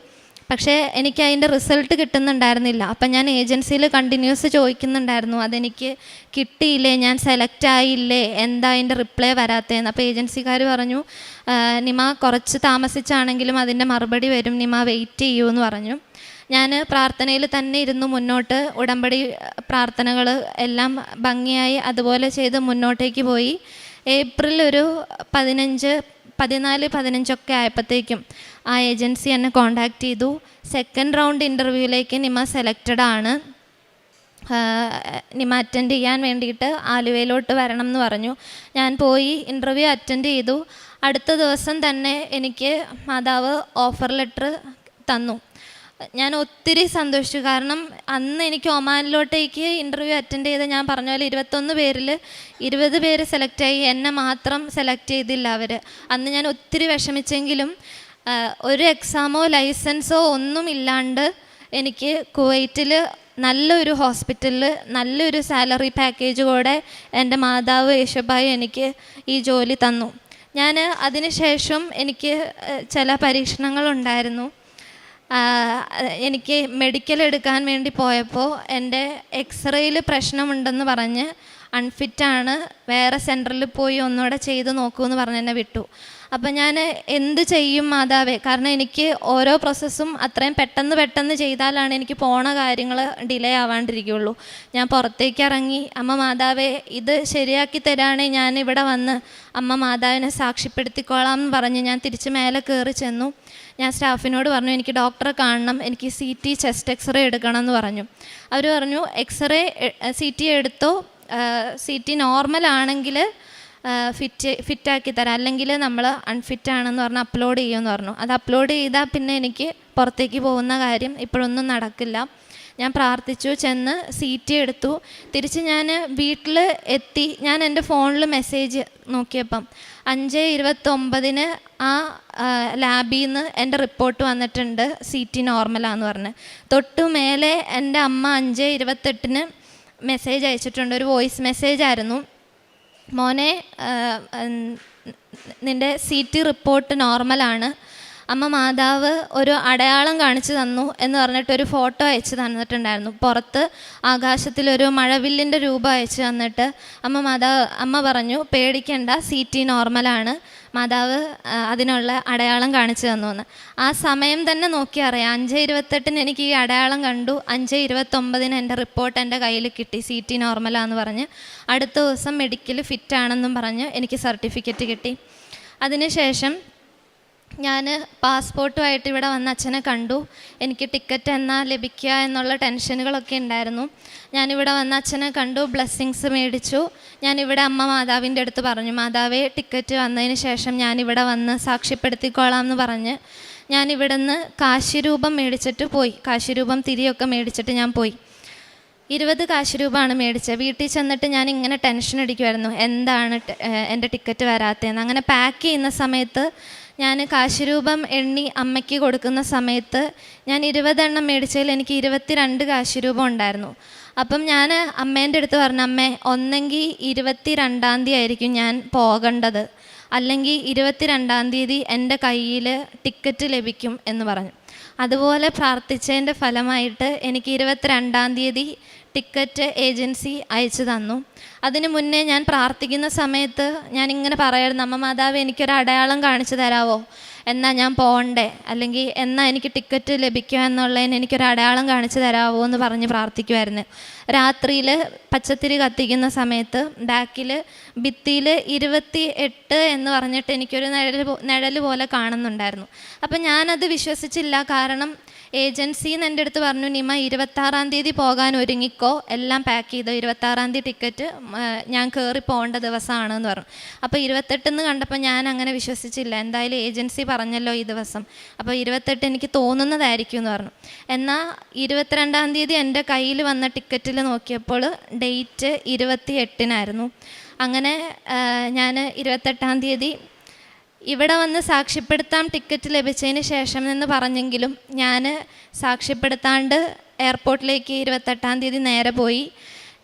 പക്ഷേ എനിക്ക് അതിൻ്റെ റിസൾട്ട് കിട്ടുന്നുണ്ടായിരുന്നില്ല. അപ്പം ഞാൻ ഏജൻസിയിൽ കണ്ടിന്യൂസ് ചോദിക്കുന്നുണ്ടായിരുന്നു, അതെനിക്ക് കിട്ടിയില്ലേ, ഞാൻ സെലക്ട് ആയില്ലേ, എന്താ അതിൻ്റെ റിപ്ലൈ വരാത്തതെന്ന്. അപ്പോൾ ഏജൻസിക്കാർ പറഞ്ഞു, നിമ കുറച്ച് താമസിച്ചാണെങ്കിലും അതിൻ്റെ മറുപടി വരും, നിമ വെയിറ്റ് ചെയ്യൂ എന്ന് പറഞ്ഞു. ഞാൻ പ്രാർത്ഥനയിൽ തന്നെ ഇരുന്നു മുന്നോട്ട് ഉടമ്പടി പ്രാർത്ഥനകൾ എല്ലാം ഭംഗിയായി അതുപോലെ ചെയ്ത് മുന്നോട്ടേക്ക് പോയി. ഏപ്രിൽ ഒരു 14-15 ആയപ്പോഴത്തേക്കും ആ ഏജൻസി എന്നെ കോണ്ടാക്ട് ചെയ്തു. സെക്കൻഡ് റൗണ്ട് ഇൻ്റർവ്യൂവിലേക്ക് നിമ സെലക്റ്റഡ് ആണ്, നിമ അറ്റൻഡ് ചെയ്യാൻ വേണ്ടിയിട്ട് ആലുവയിലോട്ട് വരണം എന്ന് പറഞ്ഞു. ഞാൻ പോയി ഇൻ്റർവ്യൂ അറ്റൻഡ് ചെയ്തു. അടുത്ത ദിവസം തന്നെ എനിക്ക് മാതാവ് ഓഫർ ലെറ്റർ തന്നു. ഞാൻ ഒത്തിരി സന്തോഷിച്ചു. കാരണം അന്ന് എനിക്ക് ഒമാനിലോട്ടേക്ക് ഇൻ്റർവ്യൂ അറ്റൻഡ് ചെയ്ത് ഞാൻ പറഞ്ഞ പോലെ 21 പേരിൽ 20 പേര് സെലക്റ്റായി, എന്നെ മാത്രം സെലക്ട് ചെയ്തില്ല അവർ. അന്ന് ഞാൻ ഒത്തിരി വിഷമിച്ചെങ്കിലും ഒരു എക്സാമോ ലൈസൻസോ ഒന്നുമില്ലാണ്ട് എനിക്ക് കുവൈറ്റിൽ നല്ലൊരു ഹോസ്പിറ്റലിൽ നല്ലൊരു സാലറി പാക്കേജ് കൂടെ എൻ്റെ മാതാവ് യേശുബായി എനിക്ക് ഈ ജോലി തന്നു. ഞാൻ അതിനുശേഷം എനിക്ക് ചില പരീക്ഷണങ്ങളുണ്ടായിരുന്നു. എനിക്ക് മെഡിക്കൽ എടുക്കാൻ വേണ്ടി പോയപ്പോൾ എൻ്റെ എക്സ്റേയിൽ പ്രശ്നമുണ്ടെന്ന് പറഞ്ഞ് അൺഫിറ്റാണ്, വേറെ സെൻറ്ററിൽ പോയി ഒന്നുകൂടെ ചെയ്ത് നോക്കൂ എന്ന് പറഞ്ഞ് എന്നെ വിട്ടു. അപ്പം ഞാൻ എന്ത് ചെയ്യും മാതാവേ? കാരണം എനിക്ക് ഓരോ പ്രോസസ്സും അത്രയും പെട്ടെന്ന് ചെയ്താലാണ് എനിക്ക് പോണ കാര്യങ്ങൾ ഡിലേ ആവാണ്ടിരിക്കുകയുള്ളൂ. ഞാൻ പുറത്തേക്ക് ഇറങ്ങി, അമ്മ മാതാവേ ഇത് ശരിയാക്കി തരാണെങ്കിൽ ഞാൻ ഇവിടെ വന്ന് അമ്മ മാതാവിനെ സാക്ഷ്യപ്പെടുത്തിക്കോളാം എന്ന് പറഞ്ഞ് ഞാൻ തിരിച്ച് മേലെ കയറി ചെന്നു. ഞാൻ സ്റ്റാഫിനോട് പറഞ്ഞു എനിക്ക് ഡോക്ടറെ കാണണം, എനിക്ക് CT ചെസ്റ്റ് എക്സ്റേ എടുക്കണം എന്ന് പറഞ്ഞു. അവർ പറഞ്ഞു എക്സ്റേ CT എടുത്തോ, CT നോർമൽ ആണെങ്കിൽ ഫിറ്റാക്കി തരാം, അല്ലെങ്കിൽ നമ്മൾ അൺഫിറ്റാണെന്ന് പറഞ്ഞ് അപ്ലോഡ് ചെയ്യുമെന്ന് പറഞ്ഞു. അത് അപ്ലോഡ് ചെയ്താൽ പിന്നെ എനിക്ക് പുറത്തേക്ക് പോകുന്ന കാര്യം ഇപ്പോഴൊന്നും നടക്കില്ല. ഞാൻ പ്രാർത്ഥിച്ചു, ചെന്ന് CT എടുത്തു. തിരിച്ച് ഞാൻ വീട്ടിൽ എത്തി. ഞാൻ എൻ്റെ ഫോണിൽ മെസ്സേജ് നോക്കിയപ്പം 5:29 ആ ലാബിൽ നിന്ന് എൻ്റെ റിപ്പോർട്ട് വന്നിട്ടുണ്ട്, CT നോർമലാന്ന് പറഞ്ഞ്. തൊട്ടു മേലെ എൻ്റെ അമ്മ 5:28 മെസ്സേജ് അയച്ചിട്ടുണ്ട്. ഒരു വോയിസ് മെസ്സേജ് ആയിരുന്നു. മോനെ നിൻ്റെ CT റിപ്പോർട്ട് നോർമലാണ്, അമ്മ മാതാവ് ഒരു അടയാളം കാണിച്ചു തന്നു എന്ന് പറഞ്ഞിട്ടൊരു ഫോട്ടോ അയച്ചു തന്നിട്ടുണ്ടായിരുന്നു. പുറത്ത് ആകാശത്തിലൊരു മഴവില്ലിൻ്റെ രൂപം അയച്ചു തന്നിട്ട് അമ്മ പറഞ്ഞു പേടിക്കണ്ട, CT നോർമലാണ്, മാതാവ് അതിനുള്ള അടയാളം കാണിച്ചു തന്നു എന്ന്. ആ സമയം തന്നെ നോക്കി അറിയാം, 5:28 എനിക്ക് ഈ അടയാളം കണ്ടു, 5:29 എൻ്റെ റിപ്പോർട്ട് എൻ്റെ കയ്യിൽ കിട്ടി, CT നോർമലാന്ന് പറഞ്ഞ്. അടുത്ത ദിവസം മെഡിക്കൽ ഫിറ്റാണെന്നും പറഞ്ഞ് എനിക്ക് സർട്ടിഫിക്കറ്റ് കിട്ടി. അതിനുശേഷം ഞാൻ പാസ്പോർട്ടുമായിട്ട് ഇവിടെ വന്ന് അച്ഛനെ കണ്ടു. എനിക്ക് ടിക്കറ്റ് എന്നാ ലഭിക്കുക എന്നുള്ള ടെൻഷനുകളൊക്കെ ഉണ്ടായിരുന്നു. ഞാനിവിടെ വന്ന് അച്ഛനെ കണ്ടു, ബ്ലെസ്സിങ്സ് മേടിച്ചു. ഞാനിവിടെ അമ്മ മാതാവിൻ്റെ അടുത്ത് പറഞ്ഞു, മാതാവേ ടിക്കറ്റ് വന്നതിന് ശേഷം ഞാനിവിടെ വന്ന് സാക്ഷ്യപ്പെടുത്തിക്കോളാം എന്ന് പറഞ്ഞ് ഞാനിവിടെ നിന്ന് കാശിരൂപം മേടിച്ചിട്ട് പോയി. കാശിരൂപം തിരിയൊക്കെ മേടിച്ചിട്ട് ഞാൻ പോയി. 20 കാശ് രൂപയാണ് മേടിച്ചത്. വീട്ടിൽ ചെന്നിട്ട് ഞാൻ ഇങ്ങനെ ടെൻഷൻ അടിക്കുമായിരുന്നു, എന്താണ് എൻ്റെ ടിക്കറ്റ് വരാത്തതെന്ന്. അങ്ങനെ പാക്ക് ചെയ്യുന്ന സമയത്ത് ഞാൻ കാശ് രൂപം എണ്ണി അമ്മയ്ക്ക് കൊടുക്കുന്ന സമയത്ത് ഞാൻ 20 എണ്ണം മേടിച്ചതിൽ എനിക്ക് 22 കാശ് രൂപം ഉണ്ടായിരുന്നു. അപ്പം ഞാൻ അമ്മേൻ്റെ അടുത്ത് പറഞ്ഞു, അമ്മേ ഒന്നെങ്കിൽ 22-ാം തീയതി ആയിരിക്കും ഞാൻ പോകേണ്ടത്, അല്ലെങ്കിൽ 22-ാം തീയതി എൻ്റെ കയ്യിൽ ടിക്കറ്റ് ലഭിക്കും എന്ന് പറഞ്ഞു. അതുപോലെ പ്രാർത്ഥിച്ചതിൻ്റെ ഫലമായിട്ട് എനിക്ക് 22-ാം തീയതി ടിക്കറ്റ് ഏജൻസി അയച്ചു തന്നു. അതിന് മുന്നേ ഞാൻ പ്രാർത്ഥിക്കുന്ന സമയത്ത് ഞാനിങ്ങനെ പറയായിരുന്നു, അമ്മ മാതാവ് എനിക്കൊരു അടയാളം കാണിച്ചു തരാമോ, എന്നാ ഞാൻ പോകണ്ടേ, അല്ലെങ്കിൽ എന്നാ എനിക്ക് ടിക്കറ്റ് ലഭിക്കുക എന്നുള്ളതിന് എനിക്കൊരു അടയാളം കാണിച്ചു തരാമോ എന്ന് പറഞ്ഞ് പ്രാർത്ഥിക്കുമായിരുന്നു. രാത്രിയിൽ പച്ചത്തിരി കത്തിക്കുന്ന സമയത്ത് ബാക്കിൽ ഭിത്തിയിൽ 28 എന്ന് പറഞ്ഞിട്ട് എനിക്കൊരു നിഴൽ പോലെ കാണുന്നുണ്ടായിരുന്നു. അപ്പം ഞാനത് വിശ്വസിച്ചില്ല. കാരണം ഏജൻസിന്ന് എൻ്റെ അടുത്ത് പറഞ്ഞു, നിമ 26-ാം തീയതി പോകാൻ ഒരുങ്ങിക്കോ, എല്ലാം പാക്ക് ചെയ്തോ, 26-ാം തീയതി ടിക്കറ്റ് ഞാൻ കയറി പോകേണ്ട ദിവസമാണെന്ന് പറഞ്ഞു. അപ്പോൾ 28 കണ്ടപ്പോൾ ഞാൻ അങ്ങനെ വിശ്വസിച്ചില്ല. എന്തായാലും ഏജൻസി പറഞ്ഞല്ലോ ഈ ദിവസം, അപ്പോൾ 28 എനിക്ക് തോന്നുന്നതായിരിക്കും എന്ന് പറഞ്ഞു. എന്നാൽ 22-ാം തീയതി എൻ്റെ കയ്യിൽ വന്ന ടിക്കറ്റിൽ നോക്കിയപ്പോൾ ഡേറ്റ് 28-നായിരുന്നു. അങ്ങനെ ഞാൻ 28-ാം തീയതി ഇവിടെ വന്ന് സാക്ഷ്യപ്പെടുത്താൻ ടിക്കറ്റ് ലഭിച്ചതിന് ശേഷം എന്ന് പറഞ്ഞെങ്കിലും ഞാൻ സാക്ഷ്യപ്പെടുത്താണ്ട് എയർപോർട്ടിലേക്ക് 28-ാം തീയതി നേരെ പോയി.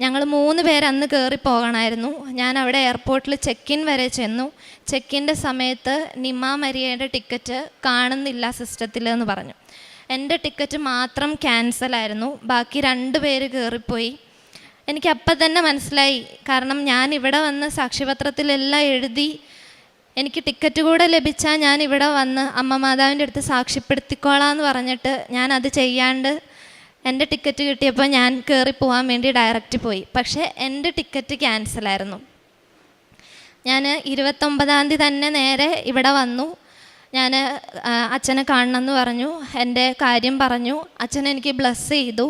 ഞങ്ങൾ 3 പേര് അന്ന് കയറി പോകണമായിരുന്നു. ഞാൻ അവിടെ എയർപോർട്ടിൽ ചെക്ക്-ഇൻ വരെ ചെന്നു. ചെക്ക്-ഇൻ്റെ സമയത്ത് നിമ മരിയയുടെ ടിക്കറ്റ് കാണുന്നില്ല സിസ്റ്റത്തിൽ എന്ന് പറഞ്ഞു. എൻ്റെ ടിക്കറ്റ് മാത്രം ക്യാൻസലായിരുന്നു, ബാക്കി 2 പേര് കയറിപ്പോയി. എനിക്കപ്പം തന്നെ മനസ്സിലായി, കാരണം ഞാൻ ഇവിടെ വന്ന് സാക്ഷ്യപത്രത്തിലെല്ലാം എഴുതി എനിക്ക് ടിക്കറ്റ് കൂടെ ലഭിച്ചാൽ ഞാൻ ഇവിടെ വന്ന് അമ്മ മാതാവിൻ്റെ അടുത്ത് സാക്ഷ്യപ്പെടുത്തിക്കോളാം എന്ന് പറഞ്ഞിട്ട് ഞാനത് ചെയ്യാണ്ട് എൻ്റെ ടിക്കറ്റ് കിട്ടിയപ്പോൾ ഞാൻ കയറി പോകാൻ വേണ്ടി ഡയറക്റ്റ് പോയി. പക്ഷേ എൻ്റെ ടിക്കറ്റ് ക്യാൻസലായിരുന്നു. ഞാൻ 29-ാം തീയതി തന്നെ നേരെ ഇവിടെ വന്നു. ഞാൻ അച്ഛനെ കാണണമെന്ന് പറഞ്ഞു, എൻ്റെ കാര്യം പറഞ്ഞു. അച്ഛൻ എനിക്ക് ബ്ലസ് ചെയ്തു.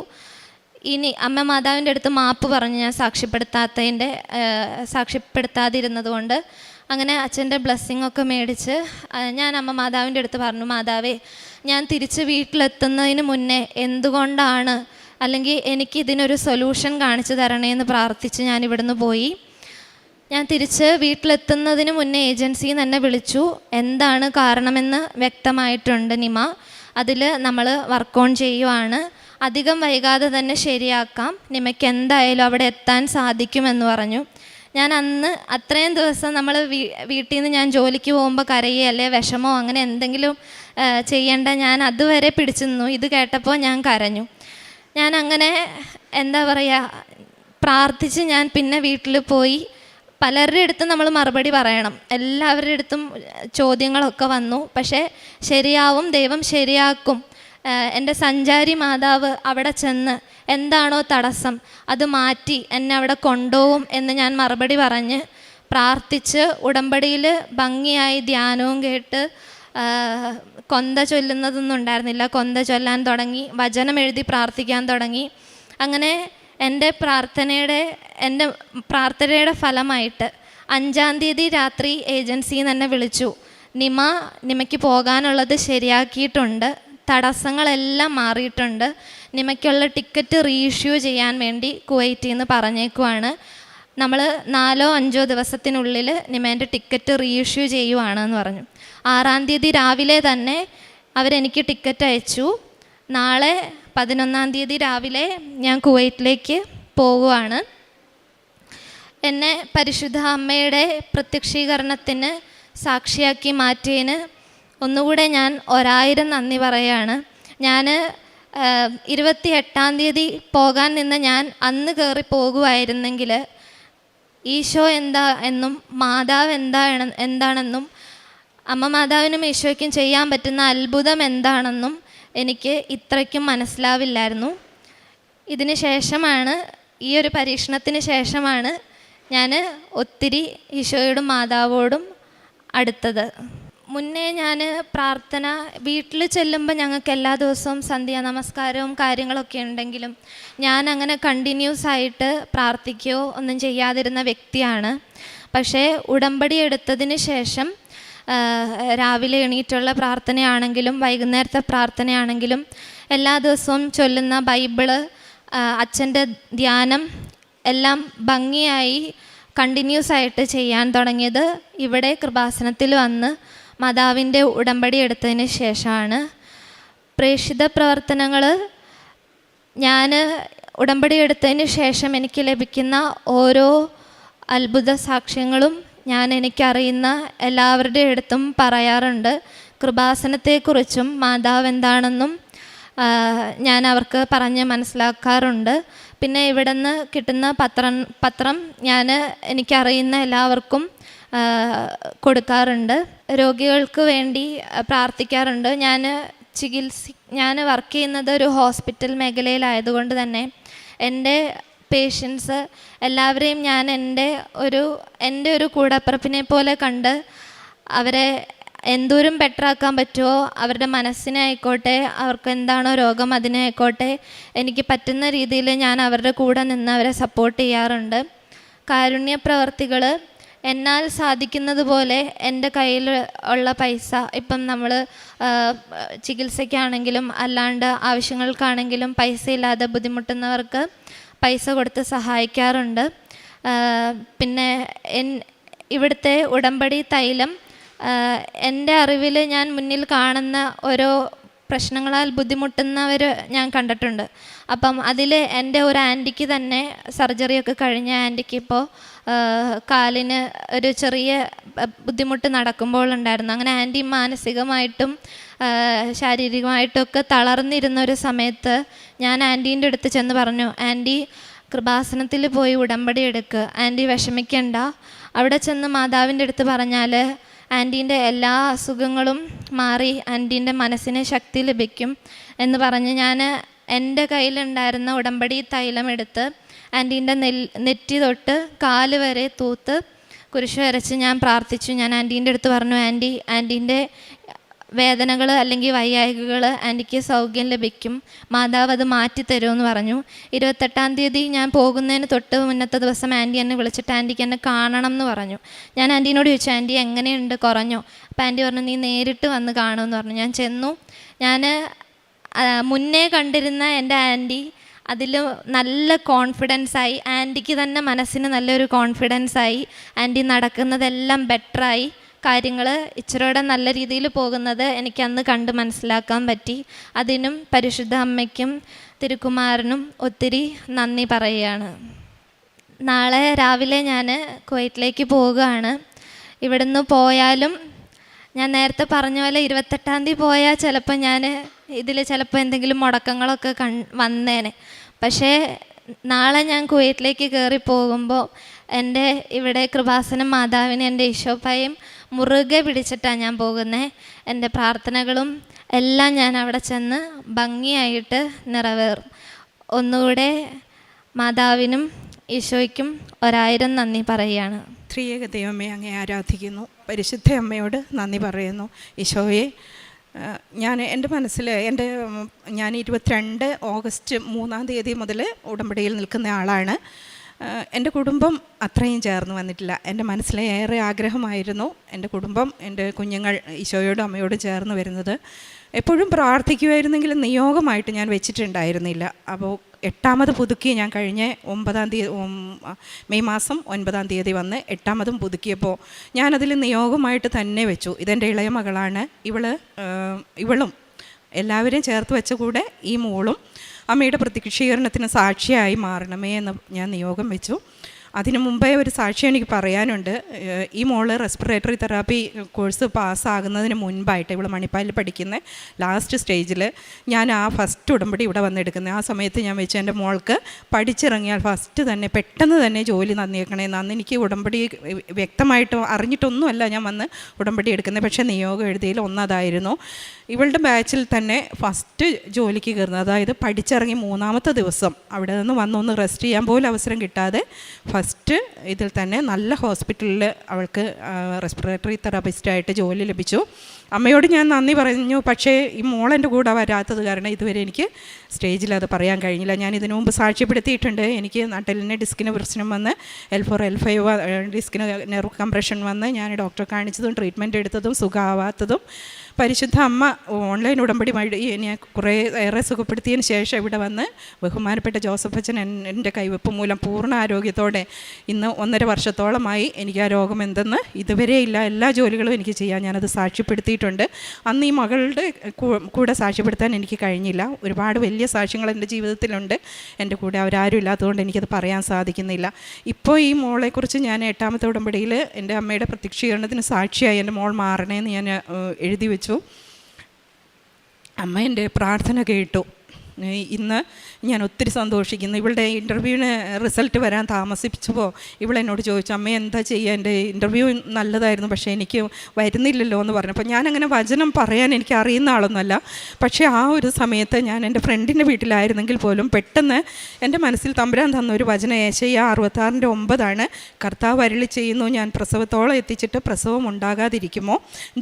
ഇനി അമ്മ മാതാവിൻ്റെ അടുത്ത് മാപ്പ് പറഞ്ഞു, ഞാൻ സാക്ഷ്യപ്പെടുത്താതിരുന്നത് കൊണ്ട്. അങ്ങനെ അച്ഛൻ്റെ ബ്ലെസ്സിങ് ഒക്കെ മേടിച്ച് ഞാൻ അമ്മ മാതാവിൻ്റെ അടുത്ത് പറഞ്ഞു, മാതാവേ ഞാൻ തിരിച്ച് വീട്ടിലെത്തുന്നതിന് മുന്നേ എന്തുകൊണ്ടാണ്, അല്ലെങ്കിൽ എനിക്ക് ഇതിനൊരു സൊല്യൂഷൻ കാണിച്ചു തരണേന്ന് പ്രാർത്ഥിച്ച് ഞാൻ ഇവിടുന്ന് പോയി. ഞാൻ തിരിച്ച് വീട്ടിലെത്തുന്നതിന് മുന്നേ ഏജൻസിയിൽ നിന്ന് എന്നെ വിളിച്ചു. എന്താണ് കാരണമെന്ന് വ്യക്തമായിട്ടുണ്ട് നിമ, അതിൽ നമ്മൾ വർക്ക് ഓൺ ചെയ്യുവാണ്, അധികം വൈകാതെ തന്നെ ശരിയാക്കാം, നിമയ്ക്ക് എന്തായാലും അവിടെ എത്താൻ സാധിക്കുമെന്ന് പറഞ്ഞു. ഞാൻ അന്ന് അത്രയും ദിവസം നമ്മൾ വീട്ടിൽ നിന്ന് ഞാൻ ജോലിക്ക് പോകുമ്പോൾ കരയുക അല്ലെ വിഷമോ അങ്ങനെ എന്തെങ്കിലും ചെയ്യേണ്ട, ഞാൻ അതുവരെ പിടിച്ചു നിന്നു. ഇത് കേട്ടപ്പോൾ ഞാൻ കരഞ്ഞു. ഞാൻ അങ്ങനെ എന്താ പറയുക, പ്രാർത്ഥിച്ച് ഞാൻ പിന്നെ വീട്ടിൽ പോയി. പലരുടെ അടുത്തും നമ്മൾ മറുപടി പറയണം. എല്ലാവരുടെ അടുത്തും ചോദ്യങ്ങളൊക്കെ വന്നു. പക്ഷേ ശരിയാവും, ദൈവം ശരിയാക്കും. എൻ്റെ സഞ്ചാരി മാതാവ് അവിടെ ചെന്ന് എന്താണോ തടസ്സം അത് മാറ്റി എന്നെ അവിടെ കൊണ്ടുപോകും എന്ന് ഞാൻ മറുപടി പറഞ്ഞ് പ്രാർത്ഥിച്ച് ഉടമ്പടിയിൽ ഭംഗിയായി ധ്യാനവും കേട്ട് കൊന്ത ചൊല്ലുന്നതൊന്നും ഉണ്ടായിരുന്നില്ല. കൊന്ത ചൊല്ലാൻ തുടങ്ങി, വചനം എഴുതി പ്രാർത്ഥിക്കാൻ തുടങ്ങി. അങ്ങനെ എൻ്റെ പ്രാർത്ഥനയുടെ ഫലമായിട്ട് 5-ാം തീയതി രാത്രി ഏജൻസിയിൽ നിന്ന് എന്നെ വിളിച്ചു. നിമയ്ക്ക് പോകാനുള്ളത് ശരിയാക്കിയിട്ടുണ്ട്, തടസ്സങ്ങളെല്ലാം മാറിയിട്ടുണ്ട്, നിമയ്ക്കുള്ള ടിക്കറ്റ് റീഇഷ്യൂ ചെയ്യാൻ വേണ്ടി കുവൈറ്റിൽ നിന്ന് പറഞ്ഞേക്കുവാണ്. നമ്മൾ 4-5 ദിവസത്തിനുള്ളിൽ നിമേൻ്റെ ടിക്കറ്റ് റീഇഷ്യൂ ചെയ്യുവാണെന്ന് പറഞ്ഞു. 6-ാം തീയതി രാവിലെ തന്നെ അവരെനിക്ക് ടിക്കറ്റ് അയച്ചു. നാളെ 11-ാം തീയതി രാവിലെ ഞാൻ കുവൈറ്റിലേക്ക് പോകുവാണ്. എന്നെ പരിശുദ്ധ അമ്മയുടെ പ്രത്യക്ഷീകരണത്തിന് സാക്ഷിയാക്കി മാറ്റിയതിന് ഒന്നുകൂടെ ഞാൻ 1000 നന്ദി പറയുകയാണ്. ഞാൻ 28-ാം തീയതി പോകാൻ നിന്ന് ഞാൻ അന്ന് കയറി പോകുമായിരുന്നെങ്കിൽ ഈശോ എന്താ എന്നും മാതാവ് എന്താണെന്നും അമ്മ മാതാവിനും ഈശോയ്ക്കും ചെയ്യാൻ പറ്റുന്ന അത്ഭുതം എന്താണെന്നും എനിക്ക് ഇത്രയ്ക്കും മനസ്സിലാവില്ലായിരുന്നു. ഇതിന് ശേഷമാണ്, ഈ ഒരു പരീക്ഷണത്തിന് ശേഷമാണ് ഞാൻ ഒത്തിരി ഈശോയോടും മാതാവോടും അടുത്തത്. മുന്നേ ഞാൻ പ്രാർത്ഥന വീട്ടിൽ ചെല്ലുമ്പോൾ ഞങ്ങൾക്ക് എല്ലാ ദിവസവും സന്ധ്യാ നമസ്കാരവും കാര്യങ്ങളൊക്കെ ഉണ്ടെങ്കിലും ഞാൻ അങ്ങനെ കണ്ടിന്യൂസ് ആയിട്ട് പ്രാർത്ഥിക്കുകയോ ഒന്നും ചെയ്യാതിരുന്ന വ്യക്തിയാണ്. പക്ഷേ ഉടമ്പടി എടുത്തതിന് ശേഷം രാവിലെ എണീറ്റുള്ള പ്രാർത്ഥനയാണെങ്കിലും വൈകുന്നേരത്തെ പ്രാർത്ഥനയാണെങ്കിലും എല്ലാ ദിവസവും ചൊല്ലുന്ന ബൈബിള്, അച്ഛൻ്റെ ധ്യാനം എല്ലാം ഭംഗിയായി കണ്ടിന്യൂസ് ആയിട്ട് ചെയ്യാൻ തുടങ്ങിയത് ഇവിടെ കൃപാസനത്തിൽ വന്ന് മാതാവിൻ്റെ ഉടമ്പടി എടുത്തതിന് ശേഷമാണ്. പ്രേക്ഷിത പ്രവർത്തനങ്ങൾ ഞാൻ ഉടമ്പടി എടുത്തതിന് ശേഷം എനിക്ക് ലഭിക്കുന്ന ഓരോ അത്ഭുത സാക്ഷ്യങ്ങളും ഞാൻ എനിക്കറിയുന്ന എല്ലാവരുടെ അടുത്തും പറയാറുണ്ട്. കൃപാസനത്തെക്കുറിച്ചും മാതാവ് എന്താണെന്നും ഞാൻ അവർക്ക് പറഞ്ഞ് മനസ്സിലാക്കാറുണ്ട്. പിന്നെ ഇവിടെ നിന്ന് കിട്ടുന്ന പത്രം ഞാൻ എനിക്കറിയുന്ന എല്ലാവർക്കും കൊടുക്കാറുണ്ട്. രോഗികൾക്ക് വേണ്ടി പ്രാർത്ഥിക്കാറുണ്ട്. ഞാൻ വർക്ക് ചെയ്യുന്നത് ഒരു ഹോസ്പിറ്റൽ മേഖലയിലായതുകൊണ്ട് തന്നെ എൻ്റെ പേഷ്യൻസ് എല്ലാവരെയും ഞാൻ എൻ്റെ ഒരു കൂടപ്പിറപ്പിനെ പോലെ കണ്ട് അവരെ എന്തോരം ബെറ്ററാക്കാൻ പറ്റുമോ, അവരുടെ മനസ്സിനെ ആയിക്കോട്ടെ, അവർക്ക് എന്താണോ രോഗം അതിനെ ആയിക്കോട്ടെ, എനിക്ക് പറ്റുന്ന രീതിയിൽ ഞാൻ അവരുടെ കൂടെ നിന്ന് അവരെ സപ്പോർട്ട് ചെയ്യാറുണ്ട്. കാരുണ്യ പ്രവർത്തികൾ എന്നാൽ സാധിക്കുന്നത് പോലെ എൻ്റെ കയ്യിൽ ഉള്ള പൈസ, ഇപ്പം നമ്മൾ ചികിത്സയ്ക്കാണെങ്കിലും അല്ലാണ്ട് ആവശ്യങ്ങൾക്കാണെങ്കിലും പൈസ ഇല്ലാതെ ബുദ്ധിമുട്ടുന്നവർക്ക് പൈസ കൊടുത്ത് സഹായിക്കാറുണ്ട്. പിന്നെ ഇവിടുത്തെ ഉടമ്പടി തൈലം എൻ്റെ അറിവിൽ ഞാൻ മുന്നിൽ കാണുന്ന ഓരോ പ്രശ്നങ്ങളാൽ ബുദ്ധിമുട്ടുന്നവർ ഞാൻ കണ്ടിട്ടുണ്ട്. അപ്പം അതിൽ എൻ്റെ ഒരു ആൻറ്റിക്ക് തന്നെ സർജറിയൊക്കെ കഴിഞ്ഞ ആൻറ്റിക്ക് ഇപ്പോൾ കാലിന് ഒരു ചെറിയ ബുദ്ധിമുട്ട് നടക്കുമ്പോൾ ഉണ്ടായിരുന്നു. അങ്ങനെ ആൻറ്റി മാനസികമായിട്ടും ശാരീരികമായിട്ടൊക്കെ തളർന്നിരുന്നൊരു സമയത്ത് ഞാൻ ആൻറ്റീൻ്റെ അടുത്ത് ചെന്ന് പറഞ്ഞു, ആൻറ്റി കൃപാസനത്തിൽ പോയി ഉടമ്പടി എടുക്കുക, ആൻറ്റി വിഷമിക്കണ്ട, അവിടെ ചെന്ന് മാതാവിൻ്റെ അടുത്ത് പറഞ്ഞാൽ ആൻറ്റീൻ്റെ എല്ലാ അസുഖങ്ങളും മാറി ആൻറ്റീൻ്റെ മനസ്സിന് ശക്തി ലഭിക്കും എന്ന് പറഞ്ഞ് ഞാൻ എൻ്റെ കയ്യിലുണ്ടായിരുന്ന ഉടമ്പടി തൈലം എടുത്ത് ആൻറ്റീൻ്റെ നെറ്റി തൊട്ട് കാല് വരെ തൂത്ത് കുരിശ് വരച്ച് ഞാൻ പ്രാർത്ഥിച്ചു. ഞാൻ ആൻറ്റീൻ്റെ അടുത്ത് പറഞ്ഞു, ആൻറ്റീൻ്റെ വേദനകൾ അല്ലെങ്കിൽ വയ്യായ്കകൾ ആൻറ്റിക്ക് സൗഖ്യം ലഭിക്കും, മാതാവ് അത് മാറ്റിത്തരുമെന്ന് പറഞ്ഞു. 28-ാം തീയതി ഞാൻ പോകുന്നതിന് തൊട്ട് മുന്നത്തെ ദിവസം ആൻറ്റി എന്നെ വിളിച്ചിട്ട് ആൻറ്റിക്ക് എന്നെ കാണണം എന്ന് പറഞ്ഞു. ഞാൻ ആൻറ്റീനോട് ചോദിച്ചു, ആൻറ്റി എങ്ങനെയുണ്ട്, കുറഞ്ഞോ? അപ്പോൾ ആൻറ്റി പറഞ്ഞു, നീ നേരിട്ട് വന്ന് കാണുമെന്ന് പറഞ്ഞു. ഞാൻ ചെന്നു. ഞാൻ മുന്നേ കണ്ടിരുന്ന എൻ്റെ ആൻറ്റി അതിൽ നല്ല കോൺഫിഡൻസായി, ആൻറ്റിക്ക് തന്നെ മനസ്സിന് നല്ലൊരു കോൺഫിഡൻസായി, ആൻറ്റി നടക്കുന്നതെല്ലാം ബെറ്ററായി, കാര്യങ്ങൾ ഇച്ചിരിയുടെ നല്ല രീതിയിൽ പോകുന്നത് എനിക്കന്ന് കണ്ട് മനസ്സിലാക്കാൻ പറ്റി. അതിനും പരിശുദ്ധ അമ്മയ്ക്കും തിരുക്കുമാരനും ഒത്തിരി നന്ദി പറയുകയാണ്. നാളെ രാവിലെ ഞാൻ കുവൈറ്റിലേക്ക് പോവുകയാണ്. ഇവിടുന്ന് പോയാലും ഞാൻ നേരത്തെ പറഞ്ഞ പോലെ 28-ാം തീയതി പോയാൽ ചിലപ്പോൾ ഞാൻ ഇതിൽ ചിലപ്പോൾ എന്തെങ്കിലും മുടക്കങ്ങളൊക്കെ വന്നേനെ. പക്ഷേ നാളെ ഞാൻ കുവൈറ്റിലേക്ക് കയറി പോകുമ്പോൾ എൻ്റെ ഇവിടെ കൃപാസനം മാതാവിനെ എൻ്റെ ഈശോപ്പായും മുറുകെ പിടിച്ചിട്ടാണ് ഞാൻ പോകുന്നത്. എൻ്റെ പ്രാർത്ഥനകളും എല്ലാം ഞാൻ അവിടെ ചെന്ന് ഭംഗിയായിട്ട് നിറവേറും. ഒന്നുകൂടെ മാതാവിനും ഈശോയ്ക്കും 1000 നന്ദി പറയുകയാണ്. ത്രിയേക ദൈവമേ, അങ്ങേ ആരാധിക്കുന്നു. പരിശുദ്ധ അമ്മയോട് നന്ദി പറയുന്നു. ഈശോയെ, എൻ്റെ മനസ്സിൽ ഞാൻ 22 ഓഗസ്റ്റ് 3-ാം തീയതി മുതൽ ഉടമ്പടിയിൽ നിൽക്കുന്ന ആളാണ്. എൻ്റെ കുടുംബം അത്രയും ചേർന്ന് വന്നിട്ടില്ല. എൻ്റെ മനസ്സിലെ ഏറെ ആഗ്രഹമായിരുന്നു എൻ്റെ കുടുംബം, എൻ്റെ കുഞ്ഞുങ്ങൾ ഈശോയോടും അമ്മയോടും ചേർന്ന് വരുന്നത്. എപ്പോഴും പ്രാർത്ഥിക്കുമായിരുന്നെങ്കിലും നിയോഗമായിട്ട് ഞാൻ വെച്ചിട്ടുണ്ടായിരുന്നില്ല. അപ്പോൾ 8ാമത് പുതുക്കി ഞാൻ കഴിഞ്ഞ 9-ാം തീയതി മെയ് മാസം 9-ാം തീയതി വന്ന് 8ാമതും പുതുക്കിയപ്പോൾ ഞാനതിൽ നിയോഗമായിട്ട് തന്നെ വെച്ചു. ഇതെൻ്റെ ഇളയ മകളാണ്. ഇവളും എല്ലാവരെയും ചേർത്ത് വെച്ച കൂടെ ഈ മോളും അമ്മയുടെ പ്രത്യക്ഷീകരണത്തിന് സാക്ഷിയായി മാറണമേ എന്ന് ഞാൻ നിയോഗം വെച്ചു. അതിനു മുമ്പേ ഒരു സാക്ഷ്യം എനിക്ക് പറയാനുണ്ട്. ഈ മോള് റെസ്പിറേറ്ററി തെറാപ്പി കോഴ്സ് പാസ്സാകുന്നതിന് മുൻപായിട്ട്, ഇവൾ മണിപ്പാലിൽ പഠിക്കുന്ന ലാസ്റ്റ് സ്റ്റേജിൽ ഞാൻ ആ ഫസ്റ്റ് ഉടമ്പടി ഇവിടെ വന്നെടുക്കുന്നത്. ആ സമയത്ത് ഞാൻ വെച്ചു എൻ്റെ മോൾക്ക് പഠിച്ചിറങ്ങിയാൽ ഫസ്റ്റ് തന്നെ പെട്ടെന്ന് തന്നെ ജോലി നന്ദിയേക്കണേ. അന്ന് എനിക്ക് ഉടമ്പടി വ്യക്തമായിട്ട് അറിഞ്ഞിട്ടൊന്നുമല്ല ഞാൻ വന്ന് ഉടമ്പടി എടുക്കുന്നത്. പക്ഷേ നിയോഗം എഴുതിയിൽ ഒന്നതായിരുന്നു. ഇവളുടെ ബാച്ചിൽ തന്നെ ഫസ്റ്റ് ജോലിക്ക് കയറുന്നത്, അതായത് പഠിച്ചിറങ്ങി 3-ാമത്തെ ദിവസം അവിടെ നിന്ന് വന്നൊന്ന് റെസ്റ്റ് ചെയ്യാൻ പോലും അവസരം കിട്ടാതെ ഫസ്റ്റ് ഇതിൽ തന്നെ നല്ല ഹോസ്പിറ്റലിൽ അവൾക്ക് റെസ്പിറേറ്ററി തെറാപ്പിസ്റ്റായിട്ട് ജോലി ലഭിച്ചു. അമ്മയോട് ഞാൻ നന്ദി പറഞ്ഞു. പക്ഷേ ഈ മോളെൻ്റെ കൂടെ വരാത്തത് കാരണം ഇതുവരെ എനിക്ക് സ്റ്റേജിൽ അത് പറയാൻ കഴിഞ്ഞില്ല. ഞാൻ ഇതിനു മുമ്പ് സാക്ഷ്യപ്പെടുത്തിയിട്ടുണ്ട്. എനിക്ക് നട്ടലിന് ഡിസ്കിന് പ്രശ്നം വന്ന് L4 L5 ഡിസ്കിന് നെർവ് കംപ്രഷൻ വന്ന് ഞാൻ ഡോക്ടറെ കാണിച്ചതും ട്രീറ്റ്മെൻറ്റ് എടുത്തതും സുഖമാവാത്തതും പരിശുദ്ധ അമ്മ ഓൺലൈൻ ഉടമ്പടി വഴി എന്നെ ഏറെ സുഖപ്പെടുത്തിയതിന് ശേഷം ഇവിടെ വന്ന് ബഹുമാനപ്പെട്ട ജോസഫ് അച്ഛൻ എൻ്റെ കൈവെപ്പ് മൂലം പൂർണ്ണ ആരോഗ്യത്തോടെ ഇന്ന് 1.5 വർഷത്തോളമായി എനിക്ക് ആ രോഗം എന്തെന്ന് ഇതുവരെ ഇല്ല. എല്ലാ ജോലികളും എനിക്ക് ചെയ്യാൻ ഞാനത് സാക്ഷ്യപ്പെടുത്തിയിട്ടുണ്ട്. അന്ന് ഈ മകളുടെ കൂടെ സാക്ഷ്യപ്പെടുത്താൻ എനിക്ക് കഴിഞ്ഞില്ല. ഒരുപാട് വലിയ സാക്ഷ്യങ്ങൾ എൻ്റെ ജീവിതത്തിലുണ്ട്. എൻ്റെ കൂടെ അവരാരും ഇല്ലാത്തതുകൊണ്ട് എനിക്കത് പറയാൻ സാധിക്കുന്നില്ല. ഇപ്പോൾ ഈ മോളെക്കുറിച്ച് ഞാൻ 8ാമത്തെ ഉടമ്പടിയിൽ എൻ്റെ അമ്മയുടെ പ്രത്യക്ഷീകരണത്തിന് സാക്ഷിയായി എൻ്റെ മോൾ മാറണേന്ന് ഞാൻ എഴുതി വെച്ചു. അമ്മ എൻ്റെ പ്രാർത്ഥന കേട്ടു. ഇന്ന് ഞാൻ ഒത്തിരി സന്തോഷിക്കുന്നു. ഇവളുടെ ഇൻ്റർവ്യൂവിന് റിസൾട്ട് വരാൻ താമസിച്ചപ്പോൾ ഇവളെന്നോട് ചോദിച്ചു, അമ്മ എന്താ ചെയ്യുക, എൻ്റെ ഇൻ്റർവ്യൂ നല്ലതായിരുന്നു പക്ഷേ എനിക്ക് വരുന്നില്ലല്ലോ എന്ന് പറഞ്ഞു. അപ്പോൾ ഞാനങ്ങനെ വചനം പറയാൻ എനിക്ക് അറിയുന്ന ആളൊന്നുമല്ല. പക്ഷേ ആ ഒരു സമയത്ത് ഞാൻ എൻ്റെ ഫ്രണ്ടിൻ്റെ വീട്ടിലായിരുന്നെങ്കിൽ പോലും പെട്ടെന്ന് എൻ്റെ മനസ്സിൽ തമ്പുരാൻ തന്ന ഒരു വചനം യേശയ്യാ 66:9 കർത്താവ് അരുളി ചെയ്യുന്നു, ഞാൻ പ്രസവത്തോളം എത്തിച്ചിട്ട് പ്രസവം ഉണ്ടാകാതിരിക്കുമോ,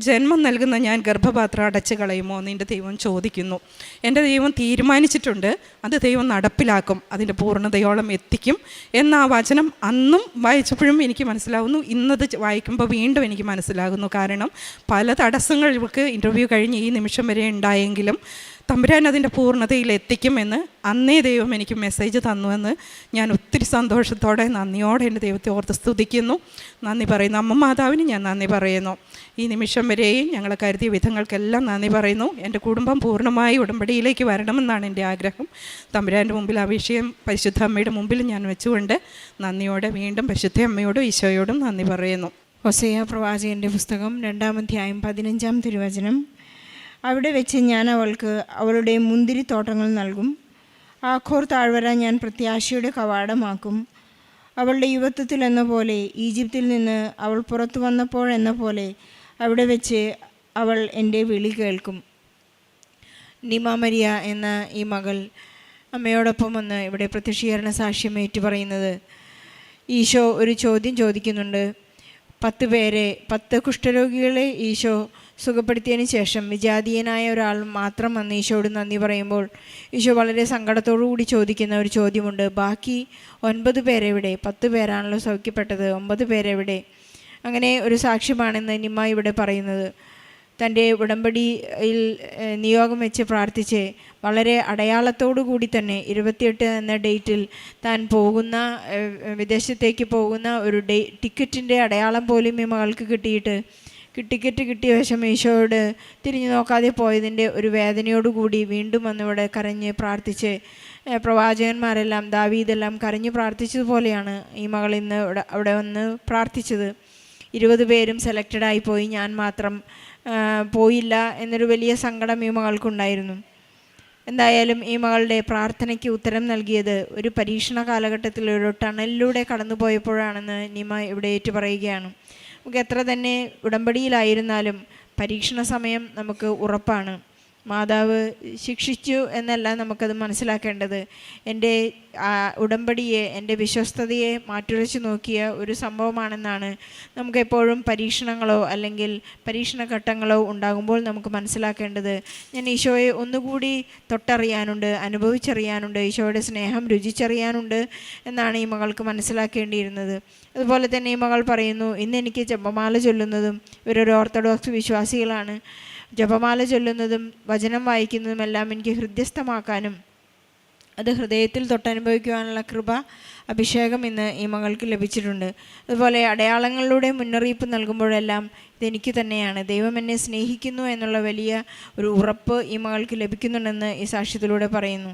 ജന്മം നൽകുന്ന ഞാൻ ഗർഭപാത്രം അടച്ചു കളയുമോ എന്ന് എൻ്റെ ദൈവം ചോദിക്കുന്നു. എൻ്റെ ദൈവം തീരുമാനിച്ചിട്ടുണ്ട്, അത് ദൈവം നടപ്പിലാക്കും, അതിൻ്റെ പൂർണ്ണതയോളം എത്തിക്കും എന്ന ആ വചനം അന്നും വായിച്ചപ്പോഴും എനിക്ക് മനസ്സിലാകുന്നു. ഇന്നത് വായിക്കുമ്പോൾ വീണ്ടും എനിക്ക് മനസ്സിലാകുന്നു. കാരണം പല തടസ്സങ്ങൾ ഇവർക്ക് ഇൻ്റർവ്യൂ കഴിഞ്ഞ് ഈ നിമിഷം വരെ ഉണ്ടായെങ്കിലും തമ്പുരാൻ അതിൻ്റെ പൂർണ്ണതയിൽ എത്തിക്കുമെന്ന് അന്നേ ദൈവം എനിക്ക് മെസ്സേജ് തന്നുവെന്ന് ഞാൻ ഒത്തിരി സന്തോഷത്തോടെ നന്ദിയോടെ എൻ്റെ ദൈവത്തെ ഓർത്ത് സ്തുതിക്കുന്നു, നന്ദി പറയുന്നു. അമ്മ മാതാവിന് ഞാൻ നന്ദി പറയുന്നു. ഈ നിമിഷം വരെയും ഞങ്ങളെ കരുതിയ വിധങ്ങൾക്കെല്ലാം നന്ദി പറയുന്നു. എൻ്റെ കുടുംബം പൂർണ്ണമായി ഉടമ്പടിയിലേക്ക് വരണമെന്നാണ് എൻ്റെ ആഗ്രഹം. തമ്പുരാൻ്റെ മുമ്പിൽ ആ വിഷയം പരിശുദ്ധ അമ്മയുടെ മുമ്പിൽ ഞാൻ വെച്ചുകൊണ്ട് നന്ദിയോടെ വീണ്ടും പരിശുദ്ധ അമ്മയോടും ഈശോയോടും നന്ദി പറയുന്നു. ഹോസേയ പ്രവാചകൻ്റെ പുസ്തകം 2-ാം അധ്യായം 15-ാം തിരുവചനം. അവിടെ വെച്ച് ഞാൻ അവൾക്ക് അവളുടെ മുന്തിരിത്തോട്ടങ്ങൾ നൽകും. ആഖോർ താഴ്വര ഞാൻ പ്രത്യാശയുടെ കവാടമാക്കും. അവളുടെ യുവത്വത്തിൽ എന്ന പോലെ, ഈജിപ്തിൽ നിന്ന് അവൾ പുറത്തു വന്നപ്പോഴെന്ന പോലെ അവിടെ വെച്ച് അവൾ എൻ്റെ വിളി കേൾക്കും. നിമ മരിയ എന്ന ഈ മകൾ അമ്മയോടൊപ്പം വന്ന് ഇവിടെ പ്രത്യക്ഷീകരണ സാക്ഷ്യം ഏറ്റുപറയുന്നത്. ഈശോ ഒരു ചോദ്യം ചോദിക്കുന്നുണ്ട്. 10 കുഷ്ഠരോഗികളെ ഈശോ സുഖപ്പെടുത്തിയതിന് ശേഷം വിജാതീയനായ ഒരാൾ മാത്രം വന്ന് ഈശോയോട് നന്ദി പറയുമ്പോൾ ഈശോ വളരെ സങ്കടത്തോടു കൂടി ചോദിക്കുന്ന ഒരു ചോദ്യമുണ്ട്. ബാക്കി 9 പേരെവിടെ? 10 പേരാണല്ലോ സൗഖ്യപ്പെട്ടത്, 9 പേരെവിടെ? അങ്ങനെ ഒരു സാക്ഷ്യമാണെന്ന് നിമ്മ ഇവിടെ പറയുന്നത്. തൻ്റെ ഉടമ്പടിയിൽ നിയോഗം വെച്ച് പ്രാർത്ഥിച്ച് വളരെ അടയാളത്തോടു കൂടി തന്നെ 28 എന്ന ഡേറ്റിൽ താൻ പോകുന്ന വിദേശത്തേക്ക് പോകുന്ന ഒരു ടിക്കറ്റിൻ്റെ അടയാളം പോലും ഈ മകൾക്ക് കിട്ടിയിട്ട് ടിക്കറ്റ് കിട്ടിയ ശേഷം ഈശോയോട് തിരിഞ്ഞു നോക്കാതെ പോയതിൻ്റെ ഒരു വേദനയോടുകൂടി വീണ്ടും വന്നിവിടെ കരഞ്ഞ് പ്രാർത്ഥിച്ച് പ്രവാചകന്മാരെല്ലാം ദാവീദെല്ലാം കരഞ്ഞു പ്രാർത്ഥിച്ചതുപോലെയാണ് ഈ മകൾ ഇന്ന് അവിടെ വന്ന് പ്രാർത്ഥിച്ചത്. 20 പേരും സെലക്റ്റഡായി പോയി, ഞാൻ മാത്രം പോയില്ല എന്നൊരു വലിയ സങ്കടം ഈ മകൾക്കുണ്ടായിരുന്നു. എന്തായാലും ഈ മകളുടെ പ്രാർത്ഥനയ്ക്ക് ഉത്തരം നൽകിയത് ഒരു പരീക്ഷണ കാലഘട്ടത്തിൽ ഒരു ടണലിലൂടെ കടന്നു പോയപ്പോഴാണെന്ന് നിമ ഇവിടെ ഏറ്റുപറയുകയാണ്. നമുക്ക് എത്ര തന്നെ ഉടമ്പടിയിലായിരുന്നാലും പരീക്ഷണ സമയം നമുക്ക് ഉറപ്പാണ്. മാതാവ് ശിക്ഷിച്ചു എന്നല്ല നമുക്കത് മനസ്സിലാക്കേണ്ടത്. എൻ്റെ ഉടമ്പടിയെ, എൻ്റെ വിശ്വസ്തതയെ മാറ്റുരച്ച് നോക്കിയ ഒരു സംഭവമാണെന്നാണ് നമുക്കെപ്പോഴും പരീക്ഷണങ്ങളോ അല്ലെങ്കിൽ പരീക്ഷണഘട്ടങ്ങളോ ഉണ്ടാകുമ്പോൾ നമുക്ക് മനസ്സിലാക്കേണ്ടത്. ഞാൻ ഈശോയെ ഒന്നുകൂടി തൊട്ടറിയാനുണ്ട്, അനുഭവിച്ചറിയാനുണ്ട്, ഈശോയുടെ സ്നേഹം രുചിച്ചറിയാനുണ്ട് എന്നാണ് ഈ മകൾക്ക് മനസ്സിലാക്കേണ്ടിയിരുന്നത്. അതുപോലെ തന്നെ ഈ മകൾ പറയുന്നു, ഇന്ന് എനിക്ക് ജപമാല ചൊല്ലുന്നതും, ഇവരൊരു ഓർത്തഡോക്സ് വിശ്വാസികളാണ്, ജപമാല ചൊല്ലുന്നതും വചനം വായിക്കുന്നതുമെല്ലാം എനിക്ക് ഹൃദ്യസ്ഥമാക്കാനും അത് ഹൃദയത്തിൽ തൊട്ടനുഭവിക്കുവാനുള്ള കൃപ, അഭിഷേകം ഇന്ന് ഈ മകൾക്ക് ലഭിച്ചിട്ടുണ്ട്. അതുപോലെ അടയാളങ്ങളിലൂടെ മുന്നറിയിപ്പ് നൽകുമ്പോഴെല്ലാം ഇതെനിക്ക് തന്നെയാണ്, ദൈവം എന്നെ സ്നേഹിക്കുന്നു എന്നുള്ള വലിയ ഒരു ഉറപ്പ് ഈ മകൾക്ക് ലഭിക്കുന്നുണ്ടെന്ന് ഈ സാക്ഷ്യത്തിലൂടെ പറയുന്നു.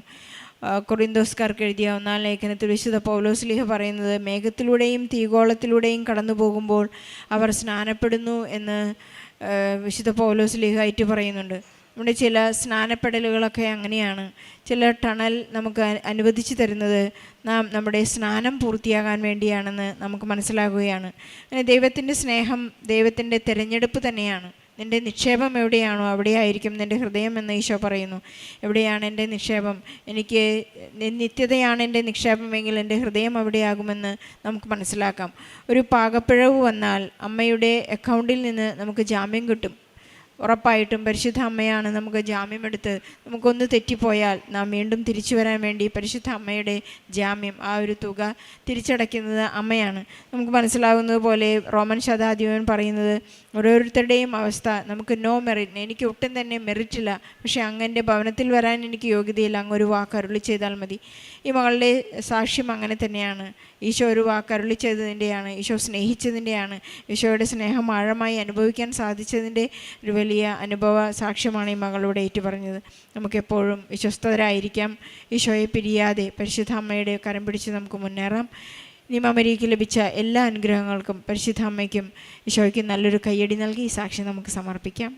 കൊറിന്തോസ്കാർക്ക് എഴുതിയ 1-ാം ലേഖനത്തിൽ വിശുദ്ധ പൗലോസ്ലീഹ പറയുന്നത്, മേഘത്തിലൂടെയും തീഗോളത്തിലൂടെയും കടന്നു പോകുമ്പോൾ അവർ സ്നാനപ്പെടുന്നു എന്ന് വിശുദ്ധ പൗലോസ്ലീഹ ആയിട്ട് പറയുന്നുണ്ട്. നമ്മുടെ ചില സ്നാനപ്പെടലുകളൊക്കെ അങ്ങനെയാണ്. ചില ടണൽ നമുക്ക് അനുവദിച്ചു തരുന്നത് നാം നമ്മുടെ സ്നാനം പൂർത്തിയാകാൻ വേണ്ടിയാണെന്ന് നമുക്ക് മനസ്സിലാകുകയാണ്. അങ്ങനെ ദൈവത്തിൻ്റെ സ്നേഹം, ദൈവത്തിൻ്റെ തിരഞ്ഞെടുപ്പ് തന്നെയാണ്. നിൻ്റെ നിക്ഷേപം എവിടെയാണോ അവിടെയായിരിക്കും നിൻ്റെ ഹൃദയം എന്ന് ഈശോ പറയുന്നു. എവിടെയാണ് എൻ്റെ നിക്ഷേപം? എനിക്ക് നിത്യതയാണ് എൻ്റെ നിക്ഷേപമെങ്കിൽ എൻ്റെ ഹൃദയം അവിടെയാകുമെന്ന് നമുക്ക് മനസ്സിലാക്കാം. ഒരു പാകപ്പിഴവ് വന്നാൽ അമ്മയുടെ അക്കൗണ്ടിൽ നിന്ന് നമുക്ക് ജാമ്യം കിട്ടും. ഉറപ്പായിട്ടും പരിശുദ്ധ അമ്മയാണ് നമുക്ക് ജാമ്യമെടുത്ത്, നമുക്കൊന്ന് തെറ്റിപ്പോയാൽ നാം വീണ്ടും തിരിച്ചു വരാൻ വേണ്ടി പരിശുദ്ധ അമ്മയുടെ ജാമ്യം, ആ ഒരു തുക തിരിച്ചടയ്ക്കുന്നത് അമ്മയാണ്. നമുക്ക് മനസ്സിലാകുന്നത് പോലെ റോമൻ ശതാധിപൻ പറയുന്നത്, ഓരോരുത്തരുടെയും അവസ്ഥ നമുക്ക് നോ മെറിറ്റ്, എനിക്ക് ഒട്ടും തന്നെ മെറിറ്റില്ല, പക്ഷേ അങ്ങൻ്റെ ഭവനത്തിൽ വരാൻ എനിക്ക് യോഗ്യതയില്ല, അങ്ങൊരു വാക്ക് അരുളി ചെയ്താൽ മതി. ഈ മകളുടെ സാക്ഷ്യം അങ്ങനെ തന്നെയാണ്. ഈശോ ഒരു വാക്ക് അരുളി ചെയ്തതിൻ്റെയാണ്, ഈശോ സ്നേഹിച്ചതിൻ്റെയാണ്, ഈശോയുടെ സ്നേഹം ആഴമായി അനുഭവിക്കാൻ സാധിച്ചതിൻ്റെ ഒരു വലിയ അനുഭവ സാക്ഷ്യമാണ് ഈ മകളോട് ഏറ്റുപറഞ്ഞത്. നമുക്കെപ്പോഴും വിശ്വസ്തരായിരിക്കാം, ഈശോയെ പിരിയാതെ പരിശുദ്ധ അമ്മയുടെ കരം പിടിച്ച് നമുക്ക് മുന്നേറാം. നിമമരിക്ക് ലഭിച്ച എല്ലാ അനുഗ്രഹങ്ങൾക്കും പരിശുദ്ധ അമ്മയ്ക്കും ഈശോയ്ക്കും നല്ലൊരു കയ്യടി നൽകി ഈ സാക്ഷ്യം നമുക്ക് സമർപ്പിക്കാം.